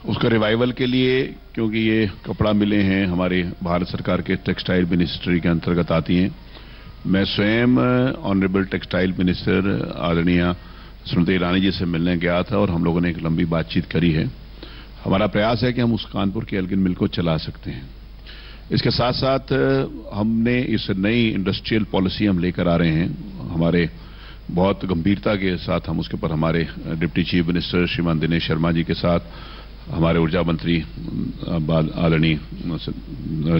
उसका रिवाइवल के लिए, क्योंकि ये कपड़ा मिलें हैं हमारी भारत सरकार के टेक्सटाइल मिनिस्ट्री के अंतर्गत आती हैं, मैं स्वयं ऑनरेबल टेक्सटाइल मिनिस्टर आदरणीय स्मृति ईरानी जी से मिलने गया था और हम लोगों ने एक लंबी बातचीत करी है। हमारा प्रयास है कि हम उस कानपुर की एल्गिन मिल को चला सकते हैं। इसके साथ साथ हमने इस नई इंडस्ट्रियल पॉलिसी हम लेकर आ रहे हैं। हमारे बहुत गंभीरता के साथ हम उसके ऊपर हमारे डिप्टी चीफ मिनिस्टर श्रीमान दिनेश शर्मा जी के साथ, हमारे ऊर्जा मंत्री आदरणीय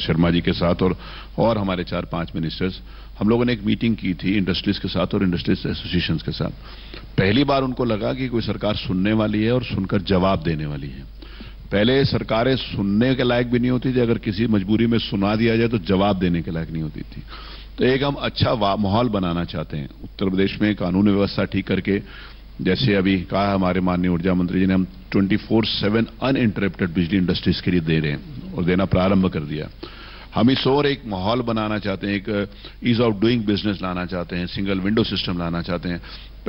शर्मा जी के साथ और हमारे 4-5 मिनिस्टर्स, हम लोगों ने एक मीटिंग की थी इंडस्ट्रीज के साथ और इंडस्ट्रीज एसोसिएशंस के साथ। पहली बार उनको लगा कि कोई सरकार सुनने वाली है और सुनकर जवाब देने वाली है। पहले सरकारें सुनने के लायक भी नहीं होती थी, अगर किसी मजबूरी में सुना दिया जाए तो जवाब देने के लायक नहीं होती थी। तो एक हम अच्छा माहौल बनाना चाहते हैं उत्तर प्रदेश में, कानून व्यवस्था ठीक करके, जैसे अभी कहा हमारे माननीय ऊर्जा मंत्री जी ने, हम 24/7 अनइंटरप्टेड बिजली इंडस्ट्रीज के लिए दे रहे हैं और देना प्रारंभ कर दिया। हम इस और एक माहौल बनाना चाहते हैं, एक ईज ऑफ डूइंग बिजनेस लाना चाहते हैं, सिंगल विंडो सिस्टम लाना चाहते हैं।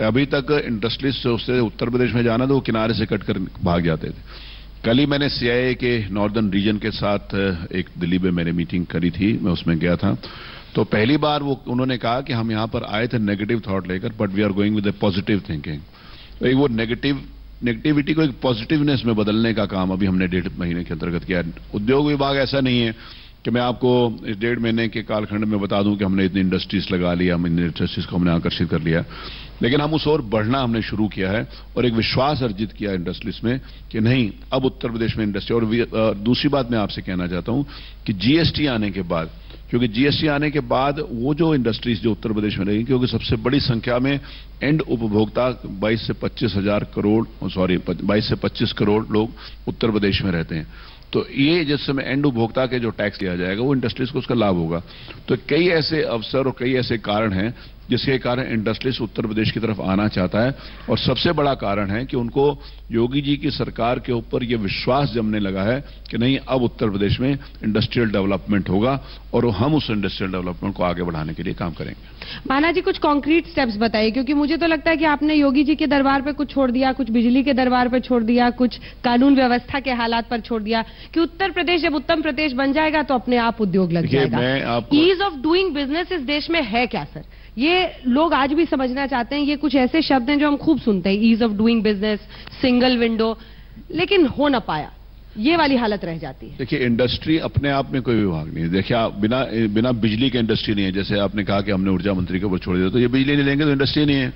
अभी तक इंडस्ट्रीज से उत्तर प्रदेश में जाना तो वो किनारे से कट कर भाग जाते थे। कल ही मैंने सीआईए के नॉर्दर्न रीजन के साथ एक दिल्ली में मैंने मीटिंग करी थी, मैं उसमें गया था। तो पहली बार वो उन्होंने कहा कि हम यहां पर आए थे नेगेटिव थॉट लेकर, but we are going with a positive thinking. तो वो नेगेटिविटी को एक पॉजिटिवनेस में बदलने का काम अभी हमने 1.5 महीने के अंतर्गत किया। उद्योग विभाग ऐसा नहीं है कि मैं आपको इस 1.5 महीने के कालखंड में बता दूं कि हमने इतनी इंडस्ट्रीज लगा लिया, हम इन इंडस्ट्रीज को हमने आकर्षित कर लिया, लेकिन हम उस ओर बढ़ना हमने शुरू किया है और एक विश्वास अर्जित किया इंडस्ट्रीज में कि नहीं, अब उत्तर प्रदेश में इंडस्ट्री। और दूसरी बात मैं आपसे कहना चाहता हूं कि जीएसटी आने के बाद, क्योंकि जीएसटी आने के बाद वो जो इंडस्ट्रीज जो उत्तर प्रदेश में रहेंगी, क्योंकि सबसे बड़ी संख्या में एंड उपभोक्ता 22 से 25 करोड़ लोग उत्तर प्रदेश में रहते हैं। तो ये जिस समय एंड उपभोक्ता के जो टैक्स लिया जाएगा वो इंडस्ट्रीज को उसका लाभ होगा। तो कई ऐसे अवसर और कई ऐसे कारण हैं जिसके कारण इंडस्ट्रीज उत्तर प्रदेश की तरफ आना चाहता है। और सबसे बड़ा कारण है कि उनको योगी जी की सरकार के ऊपर ये विश्वास जमने लगा है कि नहीं, अब उत्तर प्रदेश में इंडस्ट्रियल डेवलपमेंट होगा और हम उस इंडस्ट्रियल डेवलपमेंट को आगे बढ़ाने के लिए काम करेंगे। भाना जी, कुछ कॉन्क्रीट स्टेप्स बताइए, क्योंकि मुझे तो लगता है कि आपने योगी जी के दरबार पे कुछ छोड़ दिया, कुछ बिजली के दरबार पे छोड़ दिया, कुछ कानून व्यवस्था के हालात पर छोड़ दिया, कि उत्तर प्रदेश जब उत्तम प्रदेश बन जाएगा तो अपने आप उद्योग लग जाएगा। ईज ऑफ डूइंग बिजनेस इस देश में है क्या सर? ये लोग आज भी समझना चाहते हैं। ये कुछ ऐसे शब्द हैं जो हम खूब सुनते हैं, ease of doing business, single window, लेकिन हो ना पाया, ये वाली हालत रह जाती है। देखिए, इंडस्ट्री अपने आप में कोई विभाग नहीं है। देखिए, आप बिना बिजली के इंडस्ट्री नहीं है। जैसे आपने कहा कि हमने ऊर्जा मंत्री के ऊपर छोड़ दिया, तो ये बिजली नहीं लेंगे तो इंडस्ट्री नहीं है।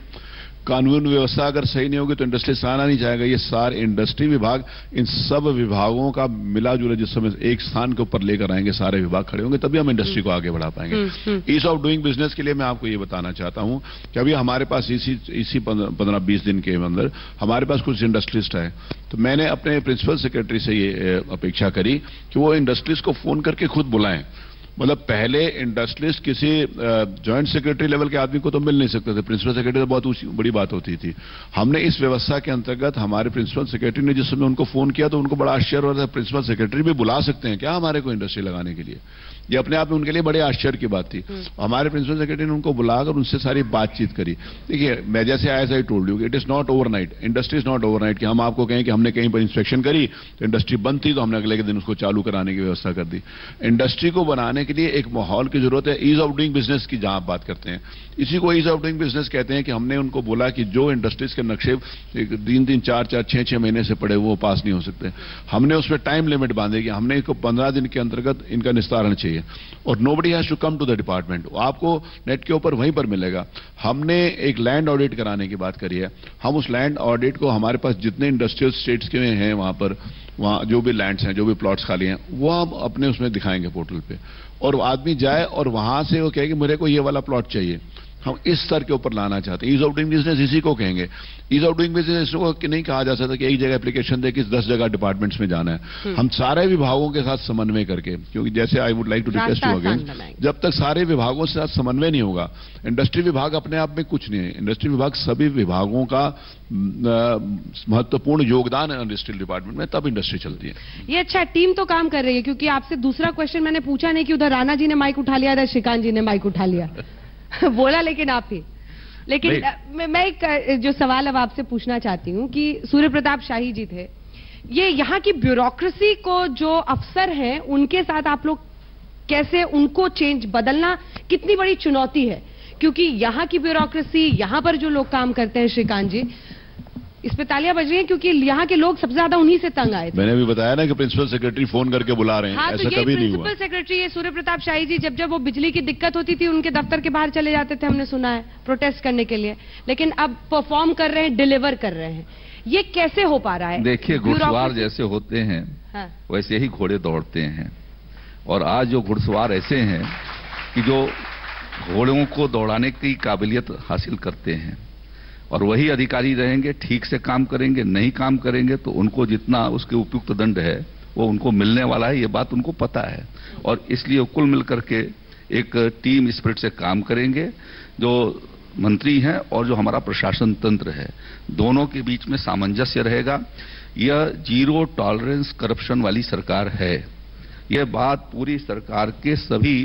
कानून व्यवस्था अगर सही नहीं होगी तो इंडस्ट्री से आना नहीं चाहेगा। ये सारे इंडस्ट्री विभाग, इन सब विभागों का मिला जुला जिस समय एक स्थान के ऊपर लेकर आएंगे, सारे विभाग खड़े होंगे, तभी हम इंडस्ट्री को आगे बढ़ा पाएंगे। ईज ऑफ डूइंग बिजनेस के लिए मैं आपको ये बताना चाहता हूं कि अभी हमारे पास इसी 15-20 दिन के अंदर हमारे पास कुछ इंडस्ट्रिस्ट है। तो मैंने अपने प्रिंसिपल सेक्रेटरी से ये अपेक्षा करी कि वो इंडस्ट्रीज को फोन करके खुद बुलाएं। मतलब पहले इंडस्ट्रियलिस्ट किसी जॉइंट सेक्रेटरी लेवल के आदमी को तो मिल नहीं सकते थे, प्रिंसिपल सेक्रेटरी तो बहुत बड़ी बात होती थी। हमने इस व्यवस्था के अंतर्गत हमारे प्रिंसिपल सेक्रेटरी ने जिस समय उनको फोन किया तो उनको बड़ा आश्चर्य हो रहा था, प्रिंसिपल सेक्रेटरी भी बुला सकते हैं क्या हमारे को इंडस्ट्री लगाने के लिए? ये अपने आप में उनके लिए बड़े आश्चर्य की बात थी। हमारे प्रिंसिपल सेक्रेटरी ने उनको बुलाकर उनसे सारी बातचीत करी। देखिए, मैं जैसे आया I told you, it is not overnight, industry is not overnight कि हम आपको कहें कि हमने कहीं पर इंस्पेक्शन करी तो इंडस्ट्री बंद थी तो हमने अगले के दिन उसको चालू कराने की व्यवस्था कर दी। इंडस्ट्री को बनाने के लिए एक माहौल की जरूरत है। ईज ऑफ डूइंग बिजनेस की जहां आप बात करते हैं, इसी को ईज ऑफ डूइंग बिजनेस कहते हैं कि हमने उनको बोला कि जो इंडस्ट्रीज के नक्शे 3-3, 4-4, 6-6 महीने से पड़े वो पास नहीं हो सकते। हमने उसमें टाइम लिमिट बांधे कि हमने इसको 15 दिन के अंतर्गत इनका निस्तारण चाहिए और nobody has to come to the department. आपको नेट के ऊपर वहीं पर मिलेगा। हमने एक लैंड ऑडिट कराने की बात करी है। हम उस लैंड ऑडिट को हमारे पास जितने इंडस्ट्रियल स्टेट्स के हैं वहां जो भी लैंड्स हैं, जो भी प्लॉट्स खाली हैं, वो हम अपने उसमें दिखाएंगे पोर्टल पे, और आदमी जाए और वहां से वो कहे कि मेरे को ये वाला प्लॉट चाहिए। हम इस स्तर के ऊपर लाना चाहते हैं। ईज ऑफ डूइंग बिजनेस इसी को कहेंगे। ईज ऑफ डूइंग बिजनेस को नहीं कहा जा सकता कि एक जगह एप्लीकेशन दे कि 10 जगह डिपार्टमेंट्स में जाना है। हम सारे विभागों के साथ समन्वय करके, क्योंकि जैसे I would like to request you again, जब तक सारे विभागों के साथ समन्वय नहीं होगा, इंडस्ट्री विभाग अपने आप में कुछ नहीं है। इंडस्ट्री विभाग सभी विभागों का महत्वपूर्ण योगदान है इंडस्ट्रियल डिपार्टमेंट में, तब इंडस्ट्री चलती है। ये अच्छा, टीम तो काम कर रही है, क्योंकि आपसे दूसरा क्वेश्चन मैंने पूछा नहीं कि उधर राणा जी ने माइक उठा लिया, इधर श्रीकांत जी ने माइक उठा लिया बोला लेकिन आप ही। लेकिन मैं एक जो सवाल अब आपसे पूछना चाहती हूं कि सूर्य प्रताप शाही जी थे, ये यहाँ की ब्यूरोक्रेसी को जो अफसर हैं उनके साथ आप लोग कैसे उनको बदलना कितनी बड़ी चुनौती है? क्योंकि यहाँ की ब्यूरोक्रेसी, यहाँ पर जो लोग काम करते हैं, श्रीकांत जी, इस पे तालियां बज रही हैं क्योंकि यहाँ के लोग सबसे ज्यादा उन्हीं से तंग आए थे। मैंने भी बताया ना कि प्रिंसिपल सेक्रेटरी फोन करके बुला रहे हैं। हाँ, ऐसा तो कभी नहीं हुआ। प्रिंसिपल सेक्रेटरी ये सूर्य प्रताप शाही जी जब वो बिजली की दिक्कत होती थी उनके दफ्तर के बाहर चले जाते थे, हमने सुना है, प्रोटेस्ट करने के लिए। लेकिन अब परफॉर्म कर रहे हैं, डिलीवर कर रहे हैं। ये कैसे हो पा रहा है? देखिए, घुड़सवार जैसे होते हैं वैसे ही घोड़े दौड़ते हैं, और आज जो घुड़सवार ऐसे हैं कि जो घोड़ों को दौड़ाने की काबिलियत हासिल करते हैं, और वही अधिकारी रहेंगे, ठीक से काम करेंगे, नहीं काम करेंगे तो उनको जितना उसके उपयुक्त दंड है वो उनको मिलने वाला है, ये बात उनको पता है। और इसलिए कुल मिलकर के एक टीम स्पिरिट से काम करेंगे। जो मंत्री हैं और जो हमारा प्रशासन तंत्र है, दोनों के बीच में सामंजस्य रहेगा। यह जीरो टॉलरेंस करप्शन वाली सरकार है। यह बात पूरी सरकार के सभी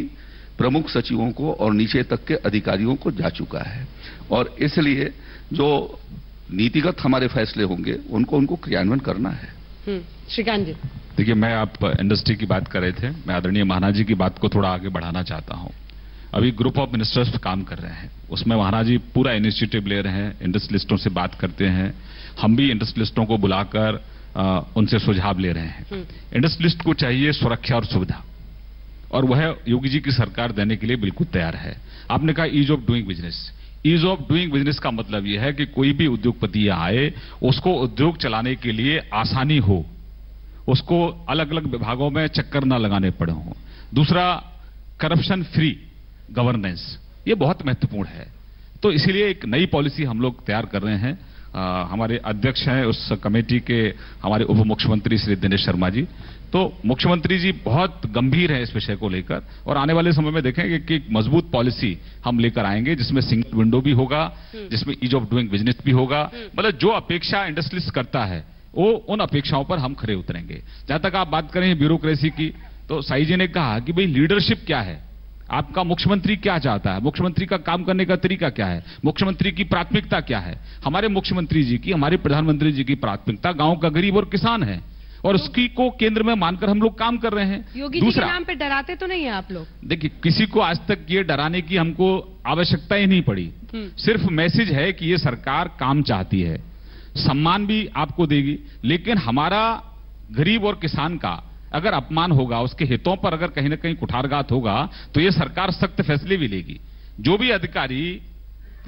प्रमुख सचिवों को और नीचे तक के अधिकारियों को जा चुका है, और इसलिए जो नीतिगत हमारे फैसले होंगे उनको क्रियान्वयन करना है। श्रीकांत जी, देखिए, मैं आप इंडस्ट्री की बात कर रहे थे, मैं आदरणीय महाराज जी की बात को थोड़ा आगे बढ़ाना चाहता हूं। अभी ग्रुप ऑफ मिनिस्टर्स काम कर रहे हैं, उसमें महाराज जी पूरा इनिशिएटिव ले रहे हैं, इंडस्ट्रियलिस्टों से बात करते हैं, हम भी इंडस्ट्रियलिस्टों को बुलाकर उनसे सुझाव ले रहे हैं। इंडस्ट्रियलिस्ट को चाहिए सुरक्षा और सुविधा, और वह योगी जी की सरकार देने के लिए बिल्कुल तैयार है। आपने कहा ease of doing business. Ease of doing business का मतलब यह है कि कोई भी उद्योगपति आए, उसको उद्योग चलाने के लिए आसानी हो, उसको अलग अलग विभागों में चक्कर ना लगाने पड़े हों। दूसरा, करप्शन फ्री गवर्नेंस, ये बहुत महत्वपूर्ण है। तो इसीलिए एक नई पॉलिसी हम लोग तैयार कर रहे हैं। हमारे अध्यक्ष हैं उस कमेटी के, हमारे उप मुख्यमंत्री श्री दिनेश शर्मा जी। तो मुख्यमंत्री जी बहुत गंभीर है इस विषय को लेकर, और आने वाले समय में देखेंगे कि एक मजबूत पॉलिसी हम लेकर आएंगे, जिसमें सिंगल विंडो भी होगा, जिसमें ईज ऑफ डूइंग बिजनेस भी होगा। मतलब जो अपेक्षा इंडस्ट्रियलिस्ट करता है, वो उन अपेक्षाओं पर हम खरे उतरेंगे। जहां तक आप बात करें ब्यूरोक्रेसी की, तो साई जी ने कहा कि भाई लीडरशिप क्या है, आपका मुख्यमंत्री क्या चाहता है, मुख्यमंत्री का काम करने का तरीका क्या है, मुख्यमंत्री की प्राथमिकता क्या है। हमारे मुख्यमंत्री जी की, हमारे प्रधानमंत्री जी की प्राथमिकता गांव का गरीब और किसान है, और उसकी को केंद्र में मानकर हम लोग काम कर रहे हैं। योगी जी के नाम पे डराते तो नहीं है आप लोग? देखिए, किसी को आज तक ये डराने की हमको आवश्यकता ही नहीं पड़ी। सिर्फ मैसेज है कि ये सरकार काम चाहती है, सम्मान भी आपको देगी, लेकिन हमारा गरीब और किसान का अगर अपमान होगा, उसके हितों पर अगर कहीं ना कहीं कुठारघात होगा, तो ये सरकार सख्त फैसले भी लेगी। जो भी अधिकारी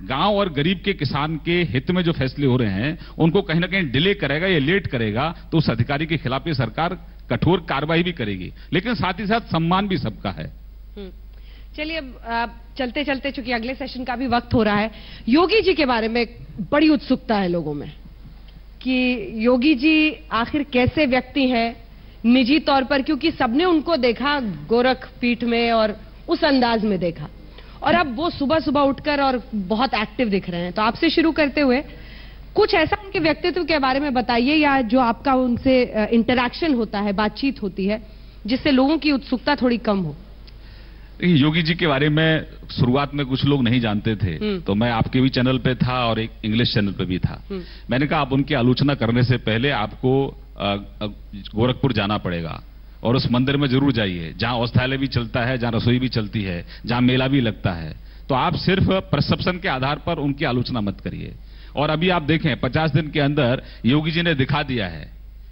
गांव और गरीब के किसान के हित में जो फैसले हो रहे हैं, उनको कहीं ना कहीं डिले करेगा या लेट करेगा, तो उस अधिकारी के खिलाफ ये सरकार कठोर कार्रवाई भी करेगी, लेकिन साथ ही साथ सम्मान भी सबका है। चलिए, अब चलते चलते, चूंकि अगले सेशन का भी वक्त हो रहा है, योगी जी के बारे में बड़ी उत्सुकता है लोगों में कि योगी जी आखिर कैसे व्यक्ति हैं निजी तौर पर, क्योंकि सबने उनको देखा गोरखपीठ में और उस अंदाज में देखा, और अब वो सुबह सुबह उठकर और बहुत एक्टिव दिख रहे हैं। तो आपसे शुरू करते हुए कुछ ऐसा उनके व्यक्तित्व के बारे में बताइए, या जो आपका उनसे इंटरैक्शन होता है, बातचीत होती है, जिससे लोगों की उत्सुकता थोड़ी कम हो। योगी जी के बारे में शुरुआत में कुछ लोग नहीं जानते थे, तो मैं आपके भी चैनल पे था और एक इंग्लिश चैनल पे भी था। मैंने कहा आप उनकी आलोचना करने से पहले आपको गोरखपुर जाना पड़ेगा, और उस मंदिर में जरूर जाइए जहां औषधालय भी चलता है, जहां रसोई भी चलती है, जहां मेला भी लगता है। तो आप सिर्फ परसेप्शन के आधार पर उनकी आलोचना मत करिए। और अभी आप देखें, 50 दिन के अंदर योगी जी ने दिखा दिया है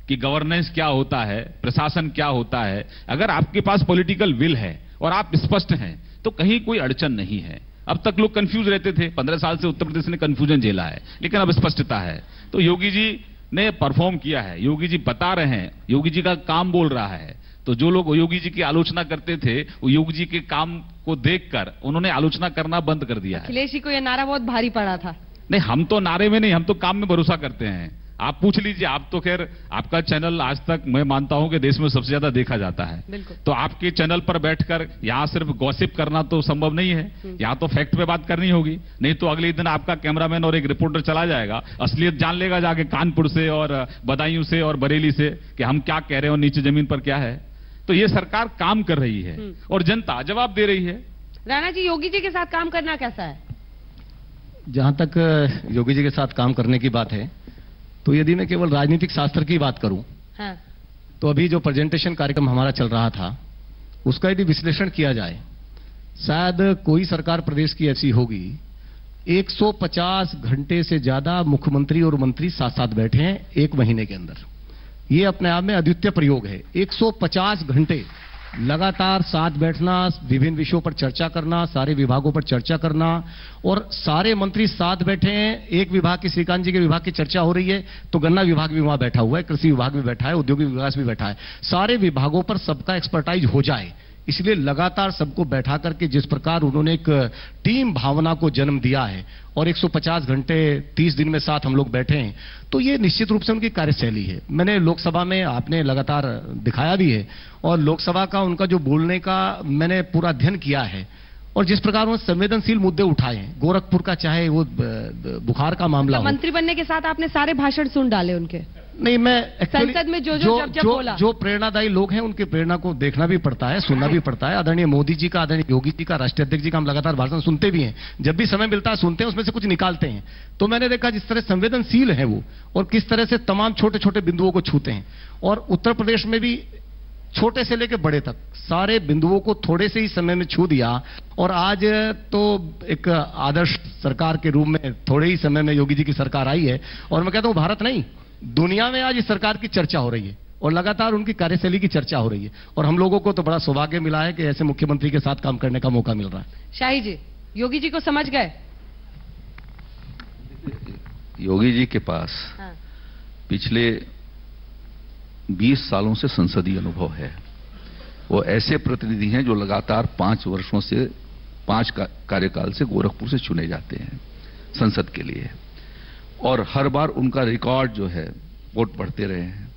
कि गवर्नेंस क्या होता है, प्रशासन क्या होता है। अगर आपके पास पॉलिटिकल विल है और आप स्पष्ट हैं, तो कहीं कोई अड़चन नहीं है। अब तक लोग कंफ्यूज रहते थे, 15 साल से उत्तर प्रदेश ने कंफ्यूजन झेला है, लेकिन अब स्पष्टता है। तो योगी जी ने परफॉर्म किया है, योगी जी बता रहे हैं, योगी जी का काम बोल रहा है। तो जो लोग योगी जी की आलोचना करते थे, वो योगी जी के काम को देखकर उन्होंने आलोचना करना बंद कर दिया है। अखिलेश जी को यह नारा बहुत भारी पड़ा था। नहीं, हम तो नारे में नहीं, हम तो काम में भरोसा करते हैं। आप पूछ लीजिए, आप तो खैर, आपका चैनल आज तक मैं मानता हूं कि देश में सबसे ज्यादा देखा जाता है। तो आपके चैनल पर बैठकर यहां सिर्फ गॉसिप करना तो संभव नहीं है, यहां तो फैक्ट पे बात करनी होगी। नहीं तो अगले दिन आपका कैमरामैन और एक रिपोर्टर चला जाएगा, असलियत जान लेगा जाके कानपुर से और बदायूं से और बरेली से कि हम क्या कह रहे हो, नीचे जमीन पर क्या है। तो ये सरकार काम कर रही है और जनता जवाब दे रही है। राणा जी, योगी जी के साथ काम करना कैसा है? जहां तक योगी जी के साथ काम करने की बात है, तो यदि मैं केवल राजनीतिक शास्त्र की बात करूं, हाँ। तो अभी जो प्रेजेंटेशन कार्यक्रम हमारा चल रहा था, उसका यदि विश्लेषण किया जाए, शायद कोई सरकार प्रदेश की ऐसी होगी, 150 घंटे से ज्यादा मुख्यमंत्री और मंत्री साथ साथ बैठे हैं एक महीने के अंदर। ये अपने आप में अद्वितीय प्रयोग है। 150 घंटे लगातार साथ बैठना, विभिन्न विषयों पर चर्चा करना, सारे विभागों पर चर्चा करना, और सारे मंत्री साथ बैठे हैं। एक विभाग की, श्रीकांत जी के विभाग की चर्चा हो रही है, तो गन्ना विभाग भी वहां बैठा हुआ है, कृषि विभाग भी बैठा है, औद्योगिक विकास भी बैठा है। सारे विभागों पर सबका एक्सपर्टाइज हो जाए, इसलिए लगातार सबको बैठा करके जिस प्रकार उन्होंने एक टीम भावना को जन्म दिया है, और 150 घंटे 30 दिन में साथ हम लोग बैठे हैं, तो ये निश्चित रूप से उनकी कार्यशैली है। मैंने लोकसभा में, आपने लगातार दिखाया भी है, और लोकसभा का उनका जो बोलने का मैंने पूरा अध्ययन किया है, और जिस प्रकार उन्होंने संवेदनशील मुद्दे उठाए हैं, गोरखपुर का चाहे वो बुखार का मामला हो। मंत्री बनने के साथ आपने सारे भाषण सुन डाले उनके? नहीं, मैं संसद में जब बोला, जो प्रेरणादायी लोग हैं उनके प्रेरणा को देखना भी पड़ता है, सुनना भी पड़ता है। आदरणीय मोदी जी का, आदरणीय योगी जी का, राष्ट्रीय अध्यक्ष जी का हम लगातार भाषण सुनते भी हैं, जब भी समय मिलता है सुनते हैं, उसमें से कुछ निकालते हैं। तो मैंने देखा जिस तरह संवेदनशील है वो, और किस तरह से तमाम छोटे छोटे बिंदुओं को छूते हैं। और उत्तर प्रदेश में भी छोटे से लेकर बड़े तक सारे बिंदुओं को थोड़े से ही समय में छू दिया। और आज तो एक आदर्श सरकार के रूप में थोड़े ही समय में योगी जी की सरकार आई है, और मैं कहता हूं भारत नहीं, दुनिया में आज इस सरकार की चर्चा हो रही है और लगातार उनकी कार्यशैली की चर्चा हो रही है। और हम लोगों को तो बड़ा सौभाग्य मिला है कि ऐसे मुख्यमंत्री के साथ काम करने का मौका मिल रहा है। शाही जी, योगी जी को समझ गए? योगी जी के पास पिछले 20 सालों से संसदीय अनुभव है। वो ऐसे प्रतिनिधि हैं जो लगातार 5 वर्षों से 5 कार्यकाल से गोरखपुर से चुने जाते हैं संसद के लिए, और हर बार उनका रिकॉर्ड जो है वोट बढ़ते रहे हैं।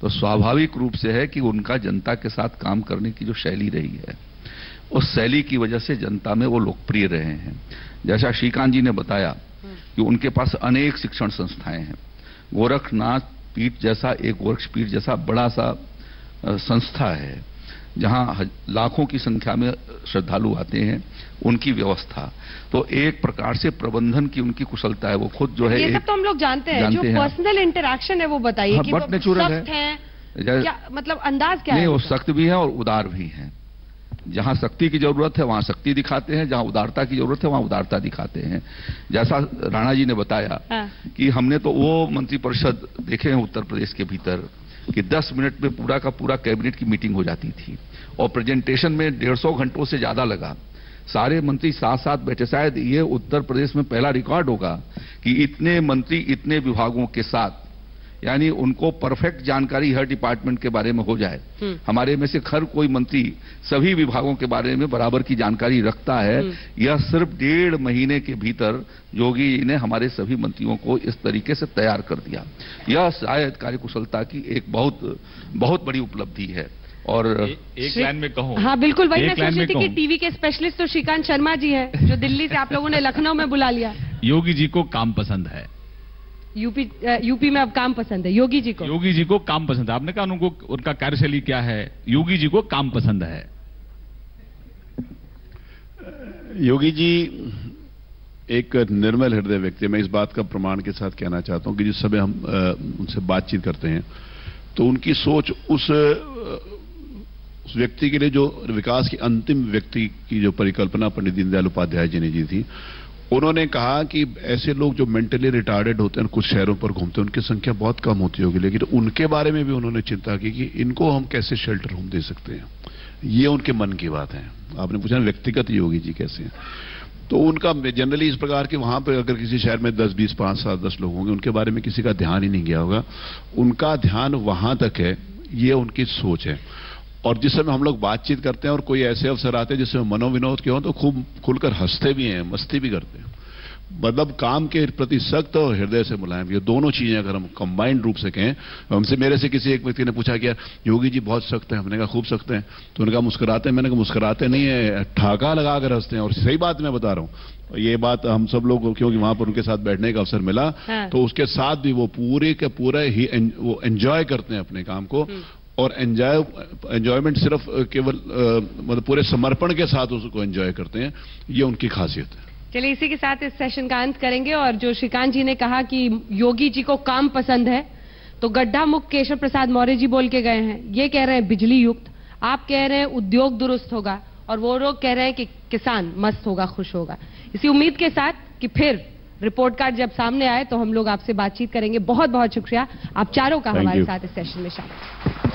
तो स्वाभाविक रूप से है कि उनका जनता के साथ काम करने की जो शैली रही है, उस शैली की वजह से जनता में वो लोकप्रिय रहे हैं। जैसा श्रीकांत जी ने बताया कि उनके पास अनेक शिक्षण संस्थाएं हैं। गोरखनाथ पीठ जैसा, एक गोरक्षपीठ जैसा बड़ा सा संस्था है जहां लाखों की संख्या में श्रद्धालु आते हैं। उनकी व्यवस्था तो एक प्रकार से प्रबंधन की उनकी कुशलता है। वो खुद जो है, ये सब तो हम लोग जानते हैं, जो पर्सनल इंटरेक्शन है वो बताइए कि वो सख्त हैं, क्या मतलब अंदाज क्या है? नहीं, वो सख्त भी है और उदार भी है। जहां शक्ति की जरूरत है वहां शक्ति दिखाते हैं, जहां उदारता की जरूरत है वहां उदारता दिखाते हैं। जैसा राणा जी ने बताया कि हमने तो वो मंत्रिपरिषद देखे हैं उत्तर प्रदेश के भीतर कि 10 मिनट में पूरा का पूरा कैबिनेट की मीटिंग हो जाती थी, और प्रेजेंटेशन में 150 घंटों से ज्यादा लगा। सारे मंत्री साथ साथ बैठे। शायद ये उत्तर प्रदेश में पहला रिकॉर्ड होगा कि इतने मंत्री इतने विभागों के साथ, यानी उनको परफेक्ट जानकारी हर डिपार्टमेंट के बारे में हो जाए। हमारे में से हर कोई मंत्री सभी विभागों के बारे में बराबर की जानकारी रखता है। यह सिर्फ 1.5 महीने के भीतर योगी जी ने हमारे सभी मंत्रियों को इस तरीके से तैयार कर दिया। यह शायद कार्यकुशलता की एक बहुत बहुत बड़ी उपलब्धि है। और एक लाइन में कहूं, हाँ बिल्कुल, वही मैं सोच रही थी कि टीवी के स्पेशलिस्ट तो श्रीकांत शर्मा जी है, जो दिल्ली से आप लोगों ने लखनऊ में बुला लिया। योगी जी को काम पसंद है। यूपी में अब काम पसंद है योगी जी को? योगी जी को काम पसंद है। आपने कहा उनको उनका कार्यशैली क्या है? योगी जी को काम पसंद है। योगी जी एक निर्मल हृदय व्यक्ति है। मैं इस बात का प्रमाण के साथ कहना चाहता हूं कि जिस समय हम उनसे बातचीत करते हैं तो उनकी सोच उस व्यक्ति के लिए जो विकास की अंतिम व्यक्ति की जो परिकल्पना पंडित दीनदयाल उपाध्याय जी ने जी थी, उन्होंने कहा कि ऐसे लोग जो मेंटली रिटार्डेड होते हैं कुछ शहरों पर घूमते हैं, उनकी संख्या बहुत कम होती होगी, लेकिन उनके बारे में भी उन्होंने चिंता की कि इनको हम कैसे शेल्टर होम दे सकते हैं। ये उनके मन की बात है। आपने पूछा व्यक्तिगत योगी जी कैसे हैं, तो उनका जनरली इस प्रकार के वहां पर अगर किसी शहर में 10, 20, 5, 7, 10 लोग होंगे, उनके बारे में किसी का ध्यान ही नहीं गया होगा। उनका ध्यान वहां तक है, ये उनकी सोच है। और जिस समय हम लोग बातचीत करते हैं और कोई ऐसे अवसर आते हैं जिसमें मनोविनोद के हो तो खूब खुलकर हंसते भी हैं, मस्ती भी करते हैं। मतलब काम के प्रति सख्त और हृदय से मुलायम, ये दोनों चीजें अगर हम कंबाइंड रूप से कहें। हमसे मेरे से किसी एक व्यक्ति ने पूछा कि योगी जी बहुत सख्त है, हमने कहा खूब सख्त हैं, तो उन्होंने कहा मुस्कुराते हैं, मैंने कहा मुस्कुराते नहीं है, ठाका लगाकर हंसते हैं। और सही बात मैं बता रहा हूं, ये बात हम सब लोग क्योंकि वहां पर उनके साथ बैठने का अवसर मिला, तो उसके साथ भी वो पूरे के पूरे ही वो एंजॉय करते हैं अपने काम को। और एंजॉयमेंट सिर्फ केवल मतलब पूरे समर्पण के साथ उसको एंजॉय करते हैं, ये उनकी खासियत है। चलिए इसी के साथ इस सेशन का अंत करेंगे। और जो श्रीकांत जी ने कहा कि योगी जी को काम पसंद है, तो गड्ढा मुक्त केशव प्रसाद मौर्य जी बोल के गए हैं, ये कह रहे हैं बिजली युक्त, आप कह रहे हैं उद्योग दुरुस्त होगा, और वो लोग कह रहे हैं कि किसान मस्त होगा, खुश होगा। इसी उम्मीद के साथ कि फिर रिपोर्ट कार्ड जब सामने आए तो हम लोग आपसे बातचीत करेंगे। बहुत बहुत शुक्रिया आप चारों का हमारे साथ इस सेशन में शामिल।